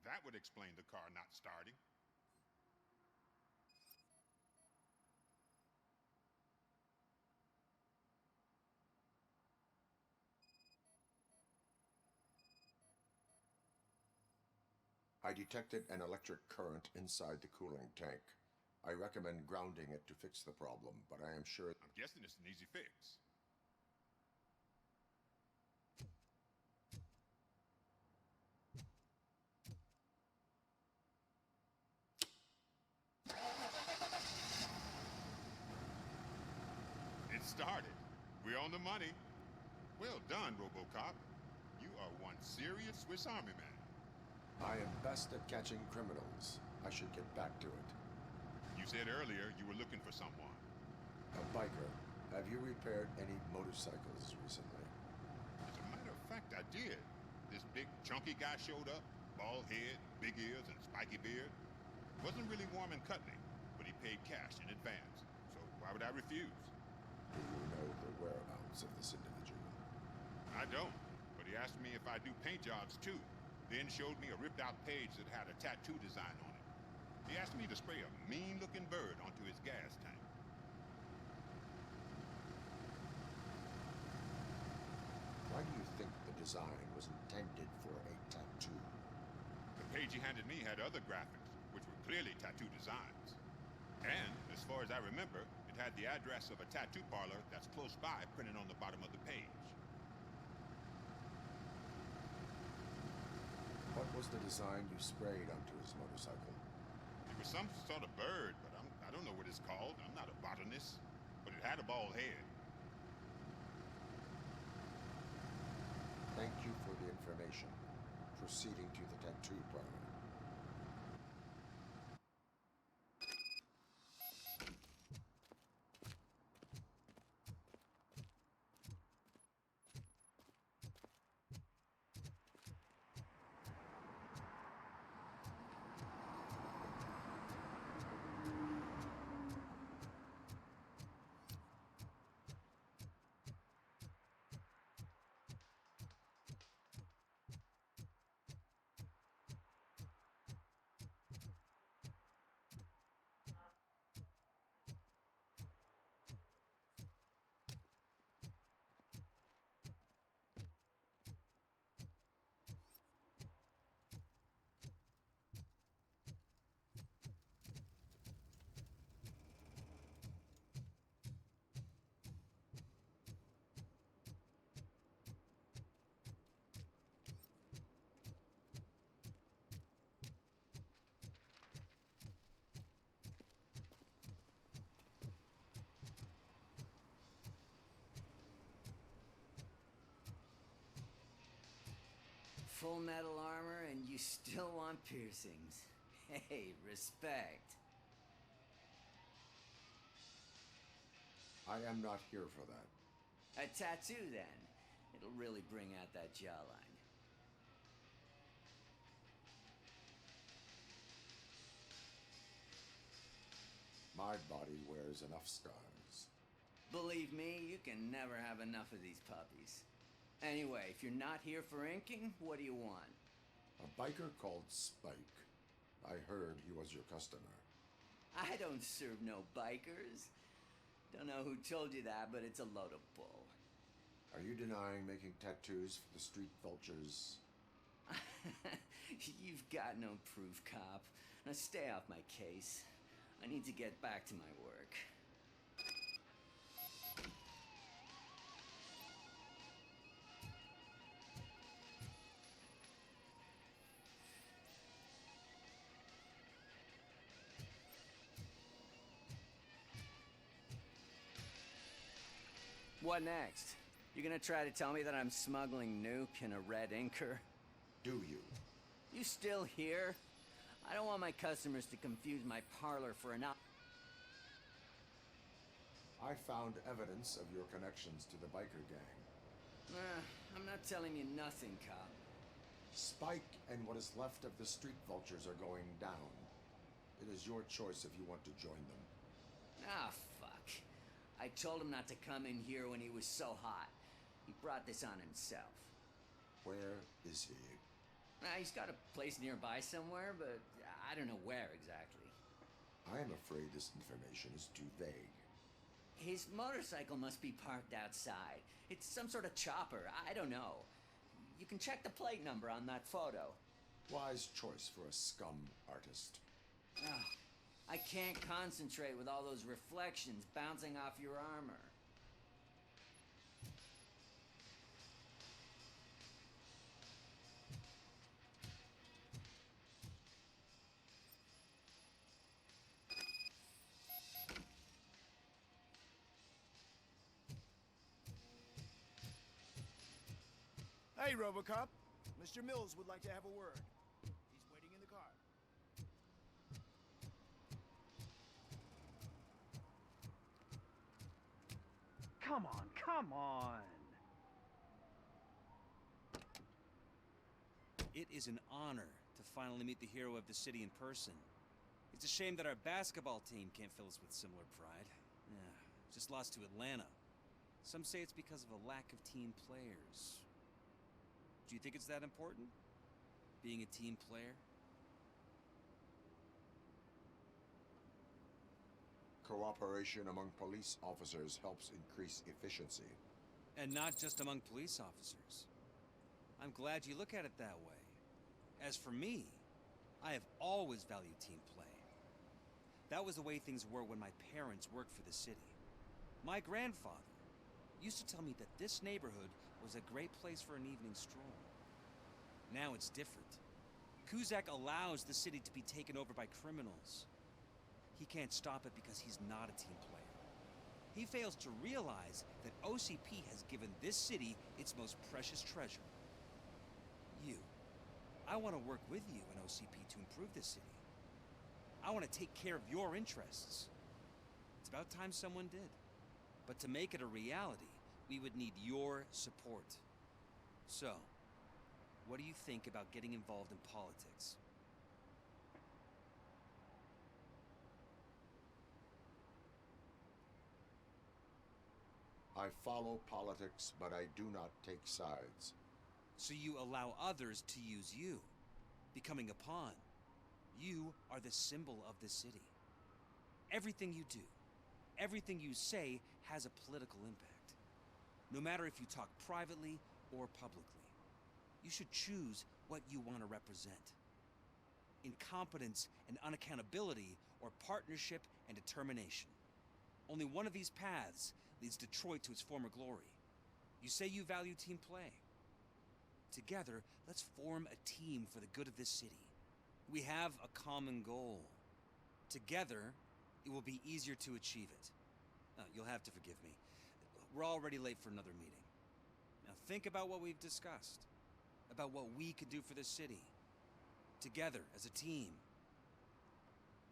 That would explain the car not starting. I detected an electric current inside the cooling tank. I recommend grounding it to fix the problem, but I am sure... I'm guessing it's an easy fix. It started. We're on the money. Well done, Robocop. You are one serious Swiss Army man. I am best at catching criminals. I should get back to it. You said earlier you were looking for someone. A biker. Have you repaired any motorcycles recently? As a matter of fact, I did. This big, chunky guy showed up. Bald head, big ears, and spiky beard. Wasn't really warm and cuddly, but he paid cash in advance. So why would I refuse? Do you know the whereabouts of this individual? I don't, but he asked me if I do paint jobs too. Then showed me a ripped-out page that had a tattoo design on it. He asked me to spray a mean-looking bird onto his gas tank. Why do you think the design was intended for a tattoo? The page he handed me had other graphics, which were clearly tattoo designs. And, as far as I remember, it had the address of a tattoo parlor that's close by printed on the bottom of the page. What was the design you sprayed onto his motorcycle? It was some sort of bird, but I don't know what it's called. I'm not a botanist. But it had a bald head. Thank you for the information. Proceeding to the tattoo parlor. full metal armor and you still want piercings. Hey, respect. I am not here for that. A tattoo, then. It'll really bring out that jawline. My body wears enough scars. Believe me, you can never have enough of these puppies. Anyway, if you're not here for inking, what do you want? A biker called Spike. I heard he was your customer. I don't serve no bikers. Don't know who told you that, but it's a load of bull. Are you denying making tattoos for the street vultures? You've got no proof, cop. Now stay off my case. I need to get back to my work. What next? You gonna try to tell me that I'm smuggling nuke in a red inker? Do you? You still here? I don't want my customers to confuse my parlor for an I found evidence of your connections to the biker gang. I'm not telling you nothing, cop. Spike and what is left of the street vultures are going down. It is your choice if you want to join them. Ah, fuck. I told him not to come in here when he was so hot. He brought this on himself. Where is he? He's got a place nearby somewhere, but I don't know where exactly. I am afraid this information is too vague. His motorcycle must be parked outside. It's some sort of chopper. I don't know. You can check the plate number on that photo. Wise choice for a scum artist. Oh, I can't concentrate with all those reflections bouncing off your armor. Hey, Robocop. Mr. Mills would like to have a word. He's waiting in the car. Come on, come on! It is an honor to finally meet the hero of the city in person. It's a shame that our basketball team can't fill us with similar pride. Yeah, just lost to Atlanta. Some say it's because of a lack of team players. Do you think it's that important? Being a team player? Cooperation among police officers helps increase efficiency. And not just among police officers. I'm glad you look at it that way. As for me, I have always valued team play. That was the way things were when my parents worked for the city. My grandfather used to tell me that this neighborhood was a great place for an evening stroll. Now it's different. Kuzak allows the city to be taken over by criminals. He can't stop it because he's not a team player. He fails to realize that OCP has given this city its most precious treasure. You. I want to work with you in OCP to improve this city. I want to take care of your interests. It's about time someone did. But to make it a reality, we would need your support. So, what do you think about getting involved in politics? I follow politics, but I do not take sides. So you allow others to use you, becoming a pawn. You are the symbol of the city. Everything you do, everything you say has a political impact. No matter if you talk privately or publicly. You should choose what you want to represent. Incompetence and unaccountability, or partnership and determination. Only one of these paths leads Detroit to its former glory. You say you value team play. Together, let's form a team for the good of this city. We have a common goal. Together, it will be easier to achieve it. You'll have to forgive me. We're already late for another meeting. Now think about what we've discussed. about what we could do for the city. Together, as a team.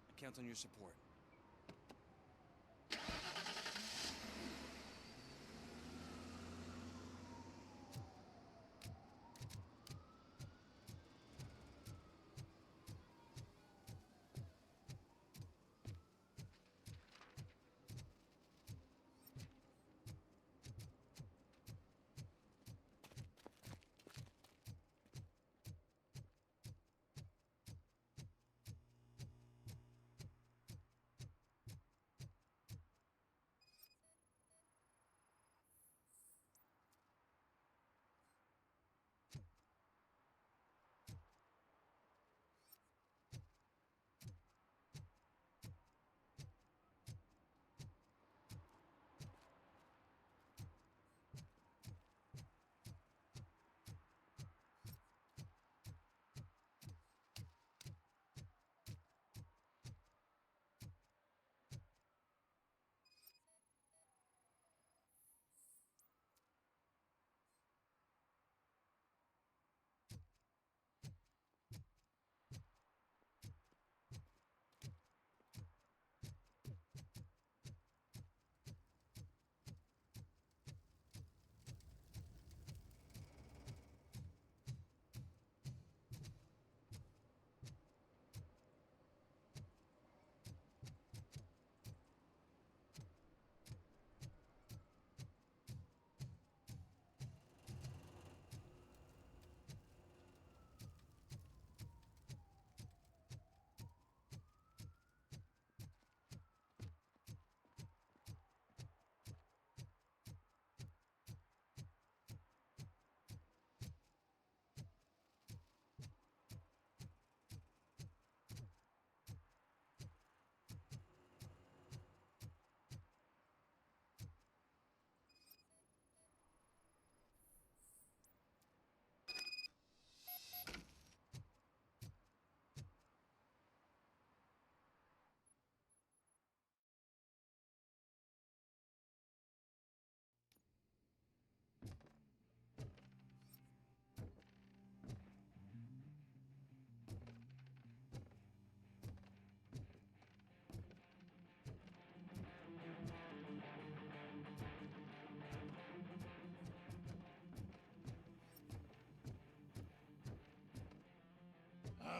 I count on your support.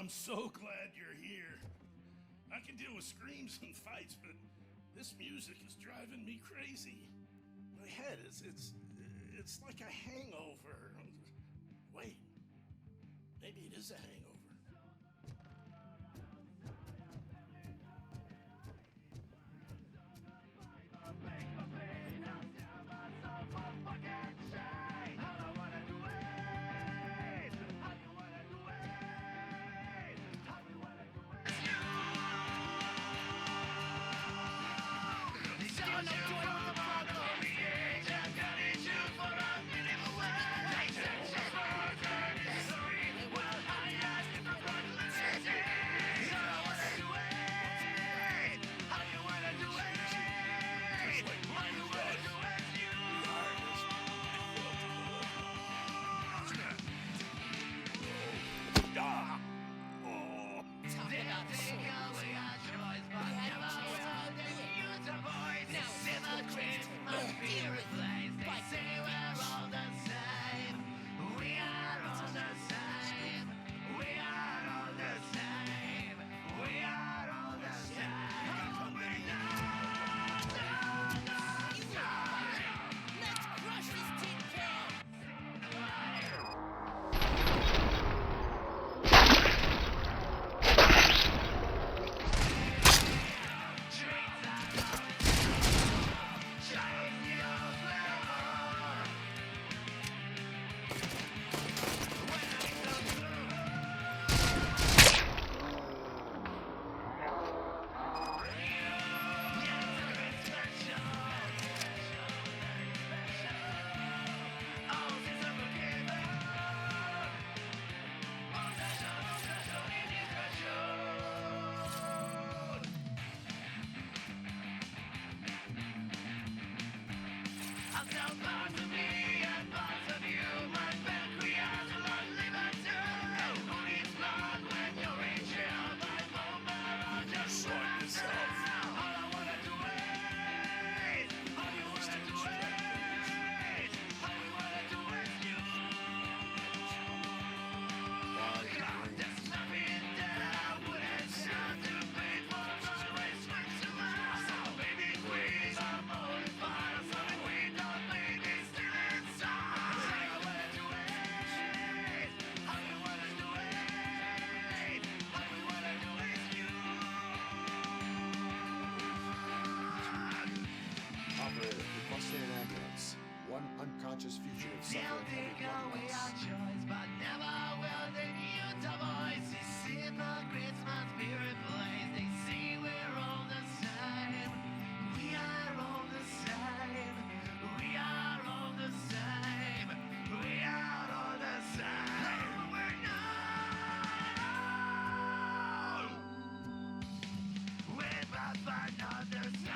I'm so glad you're here. I can deal with screams and fights, but this music is driving me crazy. My head it's like a hangover. Wait, maybe it is a hangover. Well, I unconscious fugitive suffering every one of us. choice, but never will they use a voice. These hypocrites must be replaced. They say we're all the same. We are all the same. We are all the same. We are all the same. We're not. We're both not the same.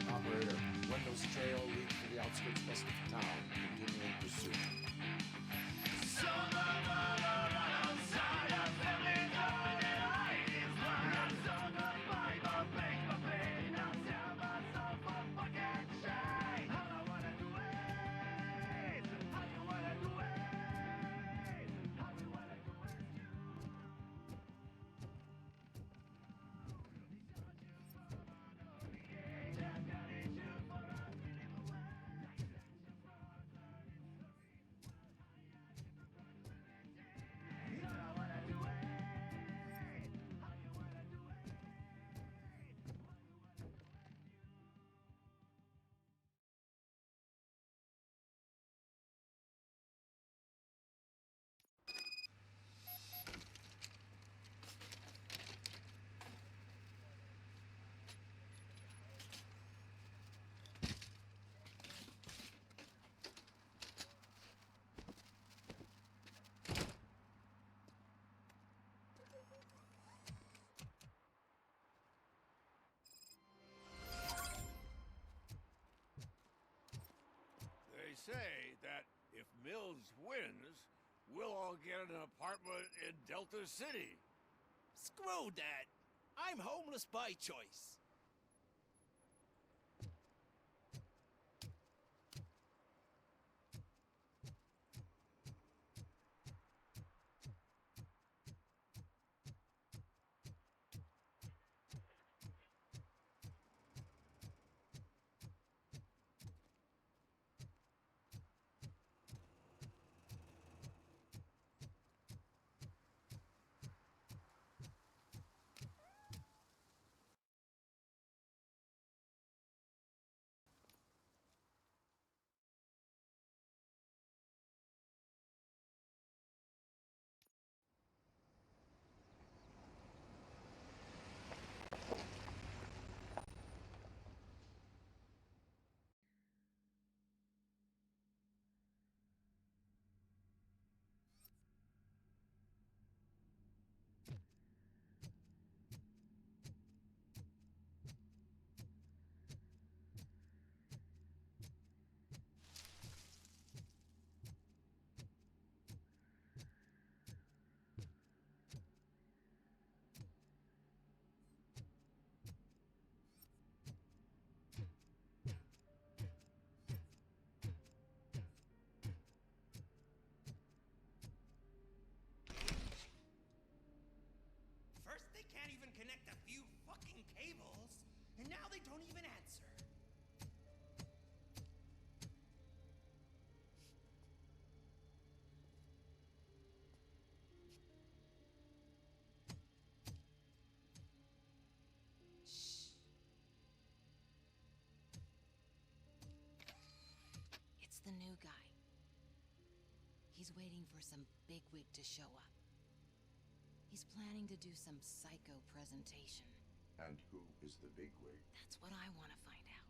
Operator, Windows trail leads to the outskirts west of town. Continuing pursuit. They say that if Mills wins, we'll all get an apartment in Delta City. Screw that. I'm homeless by choice. And now they don't even answer. blue guy. He's waiting for some bigwig to show up. He's planning to do some psycho presentation. And who is the bigwig? That's what I want to find out.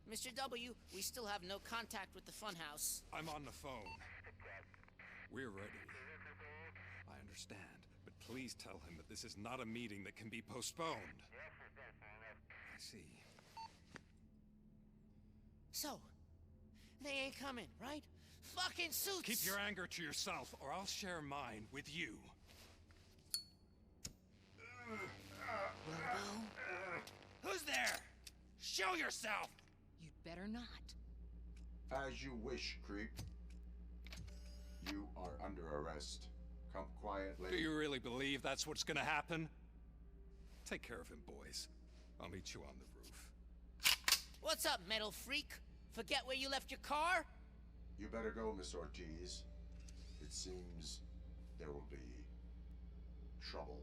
Mr. W, we still have no contact with the funhouse. I'm on the phone. We're ready. I understand, but please tell him that this is not a meeting that can be postponed. I see. So, they ain't coming, right? Fucking suits! Keep your anger to yourself, or I'll share mine with you. Robo? Who's there? Show yourself! You'd better not. As you wish, creep. You are under arrest. Come quietly. Do you really believe that's what's gonna happen? Take care of him, boys. I'll meet you on the roof. What's up, metal freak? Forget where you left your car? You better go, Miss Ortiz. It seems there will be trouble.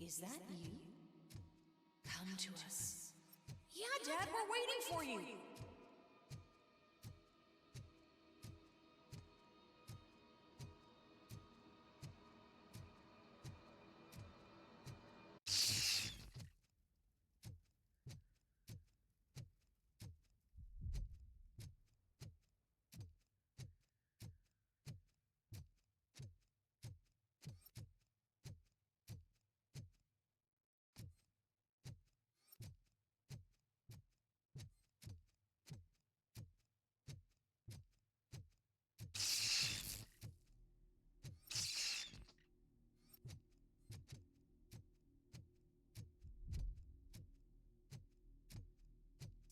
Is that you? Come to us. Yeah, Dad, we're waiting for you.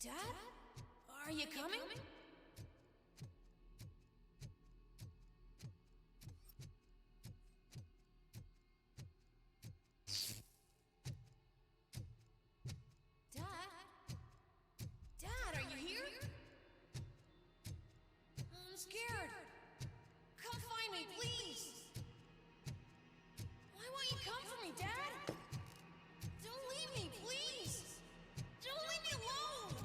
Dad? Are you coming? Dad? Dad, are you here? I'm scared. Come find me, please. Why won't you come for me, Dad? Don't leave me, please. Don't leave me alone.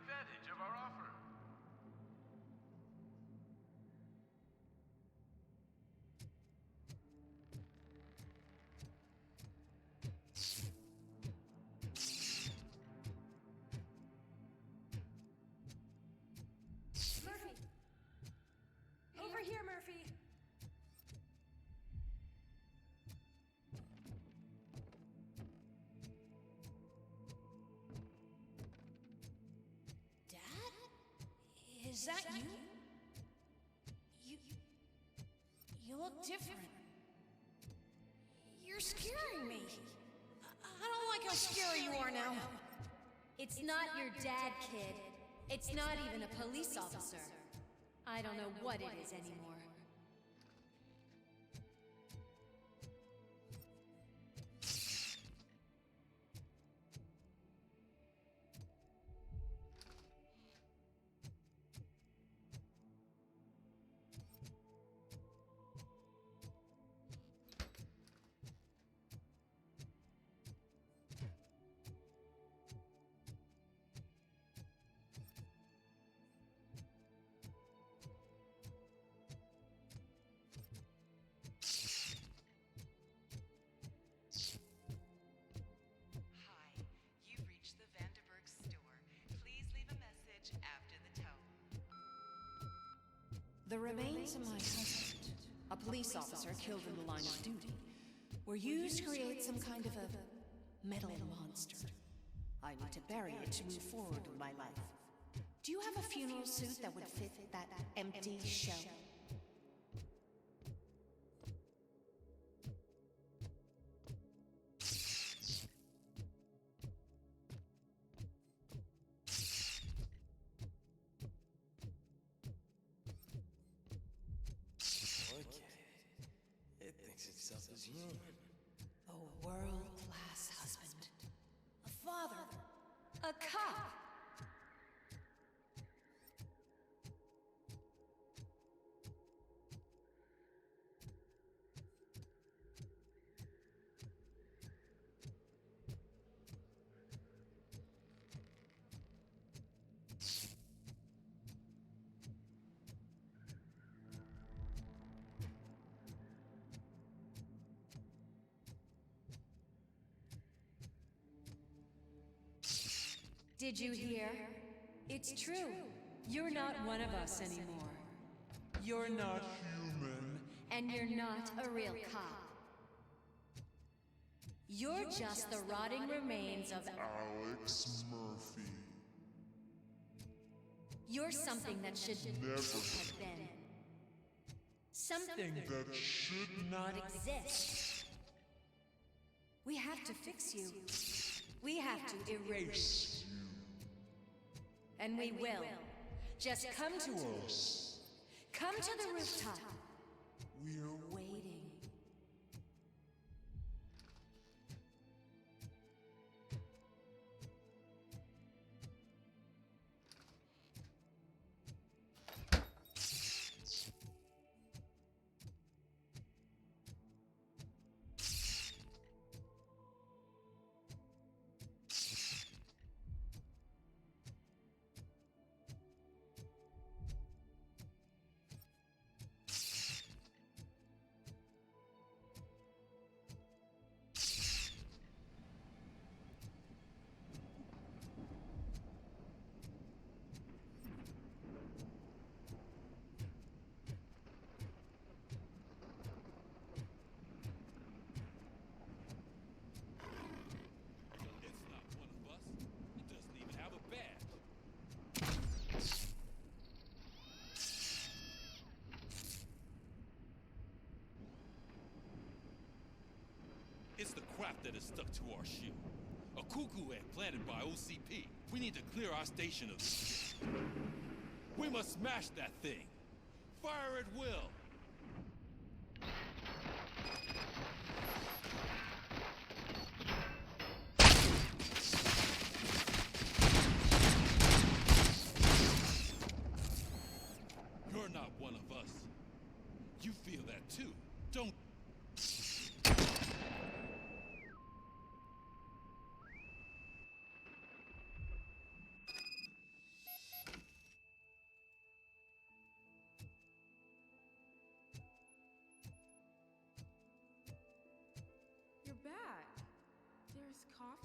advantage of our offer. Murphy! Over here, Murphy! Dad? Is that you? You look different. You're scaring me. I don't like how scary you are now. It's not your dad, kid. It's not even a police officer. I don't know what it is anymore. The remains of my husband, a police officer killed in the line of duty, were used to create some kind of a metal monster. I need to bury it to move forward with my life. Do you have a funeral suit that would fit that empty shell? A world-class husband. A father. A cop. Did you hear? It's true. You're not one of us anymore. You're not human. And you're not a real cop. You're just the rotting remains of Alex Murphy. You're something that should never have been. Something that should not exist. We have to fix you. We have to erase you. And we will. Just come to us. Come to the rooftop. We're waiting. It's the crap that is stuck to our shoe. A cuckoo egg planted by OCP. We need to clear our station of this shit. We must smash that thing. Fire at will. You're not one of us. You feel that too, don't you?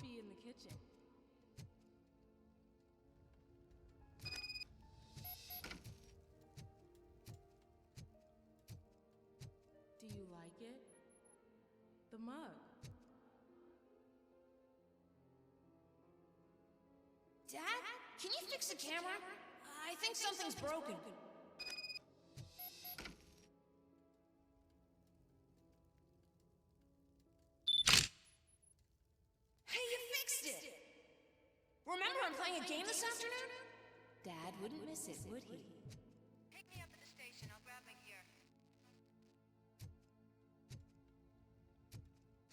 must be in the kitchen. Do you like it? The mug. Dad, can you fix the camera? I think something's broken. Hey, you fixed it! Remember I'm playing a game this afternoon? Dad wouldn't miss it, would he? Pick me up at the station. I'll grab my gear.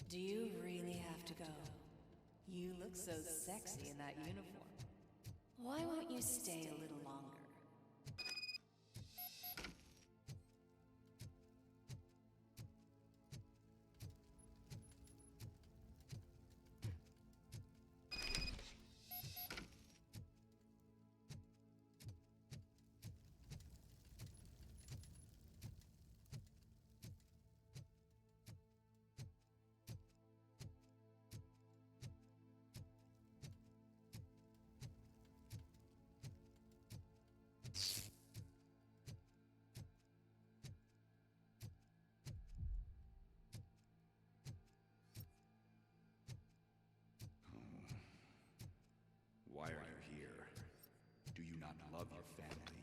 Do you really have to go? You look so sexy in that uniform. Why won't you stay a little longer? Why are you here? Do you not love your family?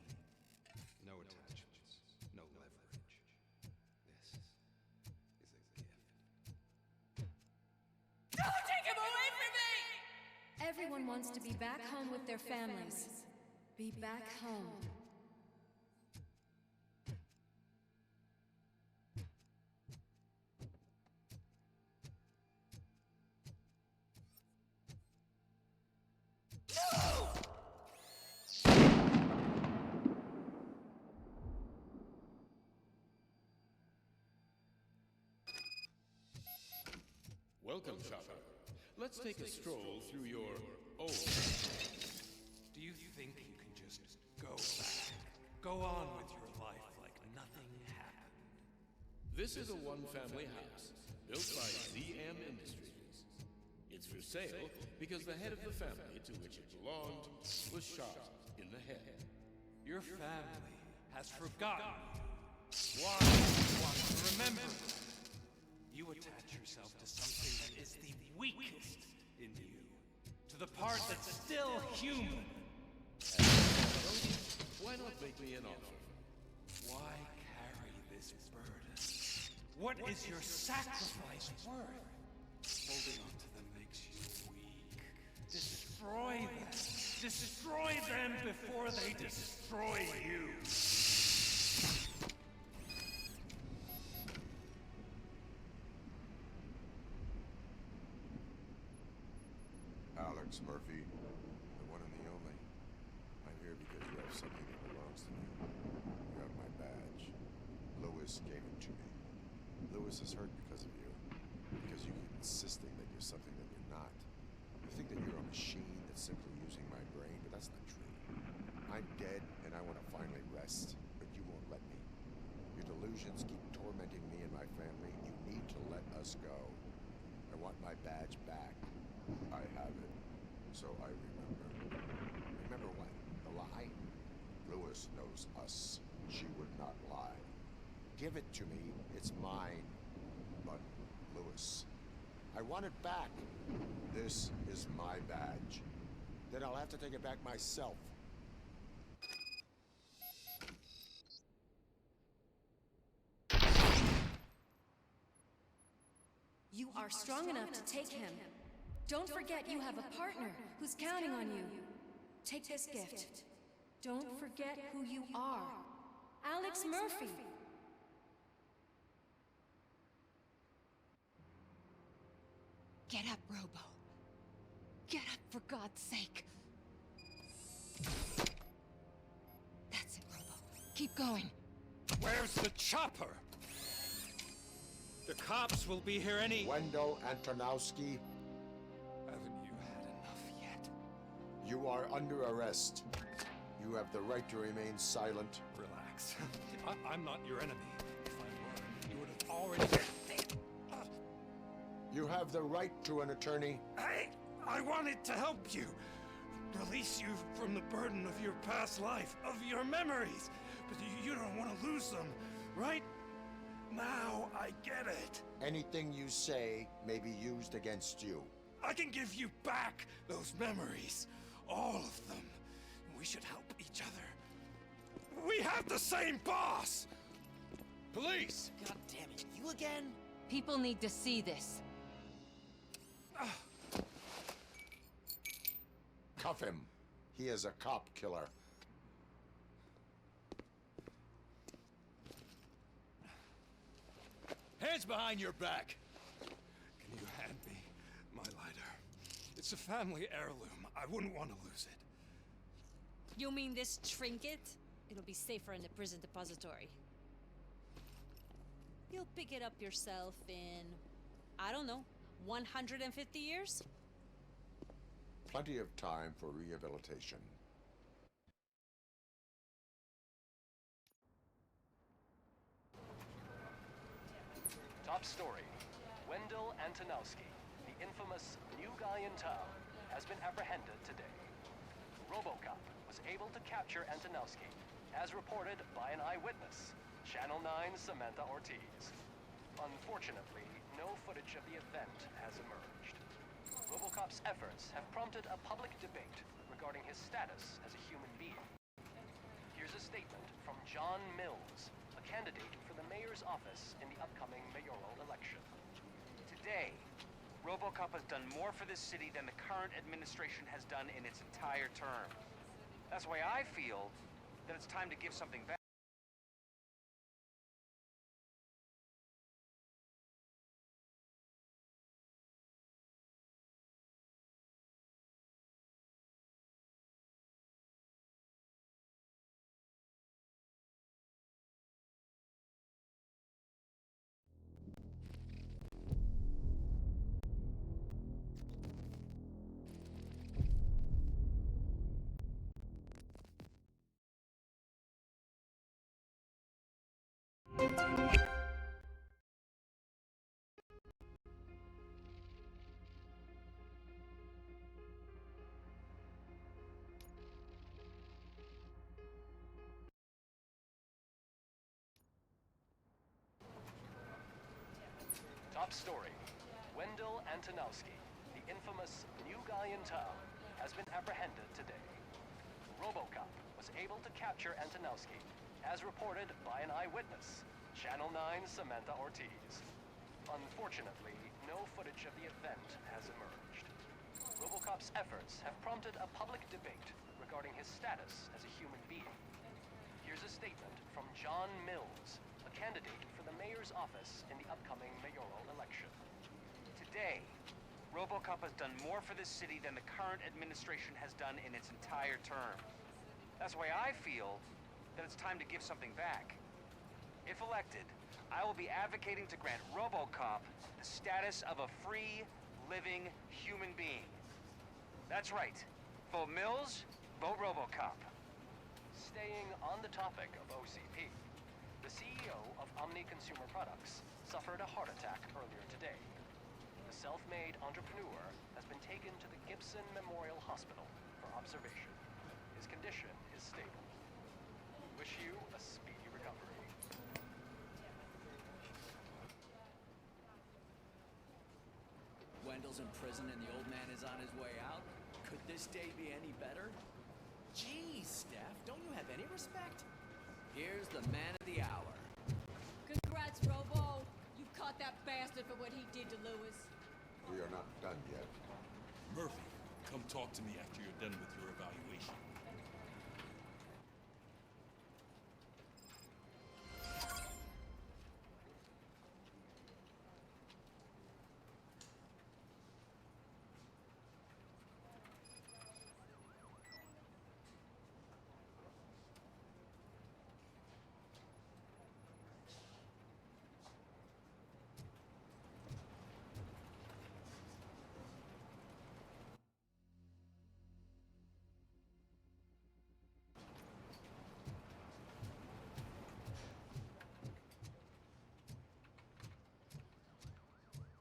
No attachments, no leverage. This is a gift. Don't take him away from me! Everyone wants to be back home with their families. Be back home. Welcome, Chopper. Let's take a stroll through your old... Do you think you can just go back? Go on with your life like nothing happened? This is a one-family house, built by ZM Industries. It's for sale because the head of the family to which it belonged was shot in the head. Your family has forgotten you. Why do you want to remember it? You attach yourself to something that is the weakest in you. To the part that's still human. Why not make me an offer? Why carry this burden? What is your sacrifice worth? Holding on to them makes you weak. Destroy them. Destroy them before they destroy you. Alex Murphy, the one and the only. I'm here because you have something that belongs to me. You have my badge. Lewis gave it to me. Lewis is hurt because of you. Because you keep insisting that you're something that you're not. You think that you're a machine that's simply using my brain, but that's not true. I'm dead, and I want to finally rest, but you won't let me. Your delusions keep tormenting me and my family. You need to let us go. I want my badge back. I have it. So I remember. Remember what? The lie? Lewis knows us. She would not lie. Give it to me. It's mine. But, Lewis, I want it back. This is my badge. Then I'll have to take it back myself. You are strong enough to take him. Don't forget you have a partner who's counting on you. Take this gift. Don't forget who you are. Alex Murphy. Get up, Robo. Get up, for God's sake. That's it, Robo. Keep going. Where's the chopper? The cops will be here any... Wendell Antonowski. Haven't you had enough yet? You are under arrest. You have the right to remain silent. Relax. I'm not your enemy. If I were, you would have already... You have the right to an attorney. I wanted to help you. Release you from the burden of your past life, of your memories. But you don't want to lose them, right? Now I get it. Anything you say may be used against you. I can give you back those memories. All of them. We should help each other. We have the same boss! Police! God damn it, you again? People need to see this. Cuff him. He is a cop killer. Hands behind your back! Can you hand me my lighter? It's a family heirloom. I wouldn't want to lose it. You mean this trinket? It'll be safer in the prison depository. You'll pick it up yourself in, I don't know, 150 years? Plenty of time for rehabilitation. Top story. Wendell Antonowski, the infamous new guy in town, has been apprehended today. Robocop was able to capture Antonowski, as reported by an eyewitness, Channel 9's Samantha Ortiz. Unfortunately, no footage of the event has emerged. Robocop's efforts have prompted a public debate regarding his status as a human being. Here's a statement from John Mills, a candidate for the mayor's office in the upcoming mayoral election. Today, Robocop has done more for this city than the current administration has done in its entire term. That's why I feel that it's time to give something back. Top story. Wendell Antonowski, the infamous new guy in town, has been apprehended today. Robocop was able to capture Antonowski, as reported by an eyewitness, Channel 9's Samantha Ortiz. Unfortunately, no footage of the event has emerged. Robocop's efforts have prompted a public debate regarding his status as a human being. Here's a statement from John Mills, a candidate for the mayor's office in the upcoming mayoral election. Today, Robocop has done more for this city than the current administration has done in its entire term. That's why I feel that it's time to give something back. If elected, I will be advocating to grant Robocop the status of a free, living human being. That's right. Vote Mills, vote Robocop. Staying on the topic of OCP, the CEO of Omni Consumer Products suffered a heart attack earlier today. The self-made entrepreneur has been taken to the Gibson Memorial Hospital for observation. His condition is stable. Wish you a speedy recovery. Wendell's in prison and the old man is on his way out. Could this day be any better? Geez, Steph, don't you have any respect? Here's the man of the hour. Congrats, Robo. You caught that bastard for what he did to Lewis. We are not done yet. Murphy, come talk to me after you're done with your evaluation.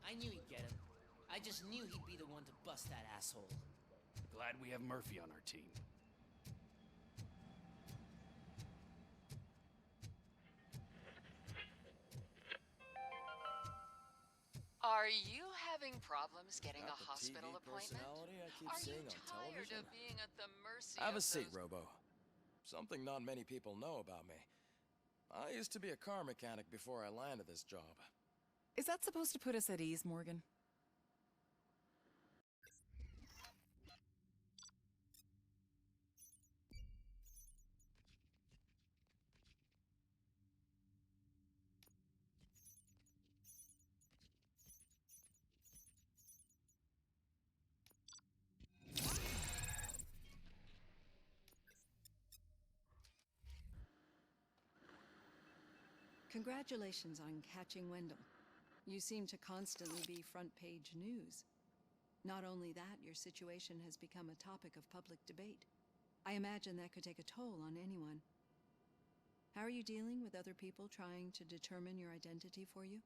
I knew he'd get him. I just knew he'd be the one to bust that asshole. Glad we have Murphy on our team. Are you having problems getting Not a the hospital TV appointment? personality I keep Are you seeing on tired television? of being at the mercy Have of a seat, those... Robo. Something not many people know about me. I used to be a car mechanic before I landed this job. Is that supposed to put us at ease, Morgan? Congratulations on catching Wendell. You seem to constantly be front-page news. Not only that, your situation has become a topic of public debate. I imagine that could take a toll on anyone. How are you dealing with other people trying to determine your identity for you?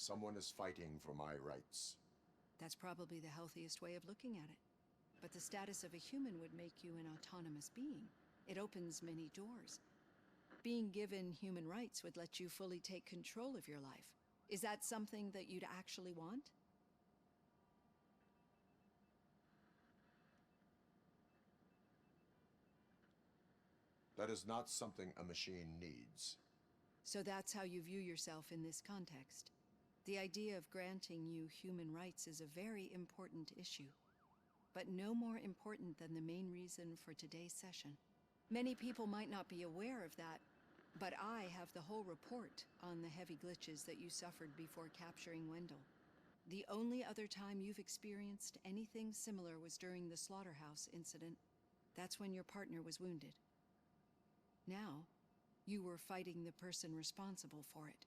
Someone is fighting for my rights. That's probably the healthiest way of looking at it. But the status of a human would make you an autonomous being. It opens many doors. Being given human rights would let you fully take control of your life. Is that something that you'd actually want? That is not something a machine needs. So that's how you view yourself in this context. The idea of granting you human rights is a very important issue, but no more important than the main reason for today's session. Many people might not be aware of that, but I have the whole report on the heavy glitches that you suffered before capturing Wendell. The only other time you've experienced anything similar was during the slaughterhouse incident. That's when your partner was wounded. Now, you were fighting the person responsible for it.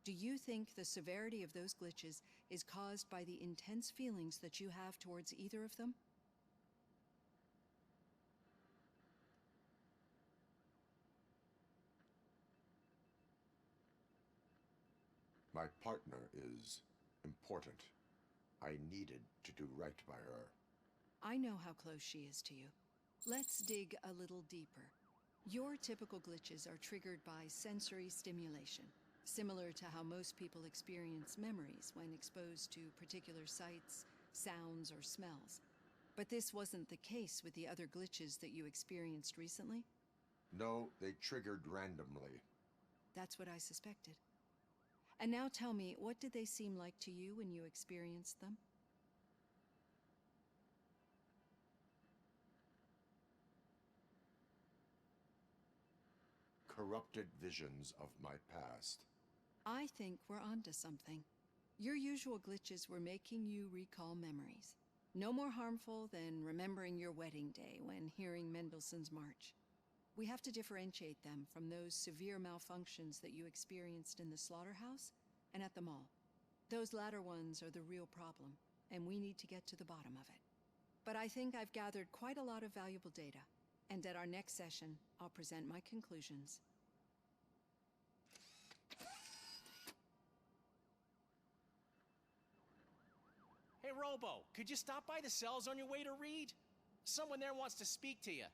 Do you think the severity of those glitches is caused by the intense feelings that you have towards either of them? My partner is important. I needed to do right by her. I know how close she is to you. Let's dig a little deeper. Your typical glitches are triggered by sensory stimulation, similar to how most people experience memories when exposed to particular sights, sounds, or smells. But this wasn't the case with the other glitches that you experienced recently? No, they triggered randomly. That's what I suspected. And now tell me, what did they seem like to you when you experienced them? Corrupted visions of my past. I think we're onto something. Your usual glitches were making you recall memories. No more harmful than remembering your wedding day when hearing Mendelssohn's March. We have to differentiate them from those severe malfunctions that you experienced in the slaughterhouse and at the mall. Those latter ones are the real problem, and we need to get to the bottom of it. But I think I've gathered quite a lot of valuable data, and at our next session, I'll present my conclusions. Hey, Robo, could you stop by the cells on your way to read? Someone there wants to speak to you.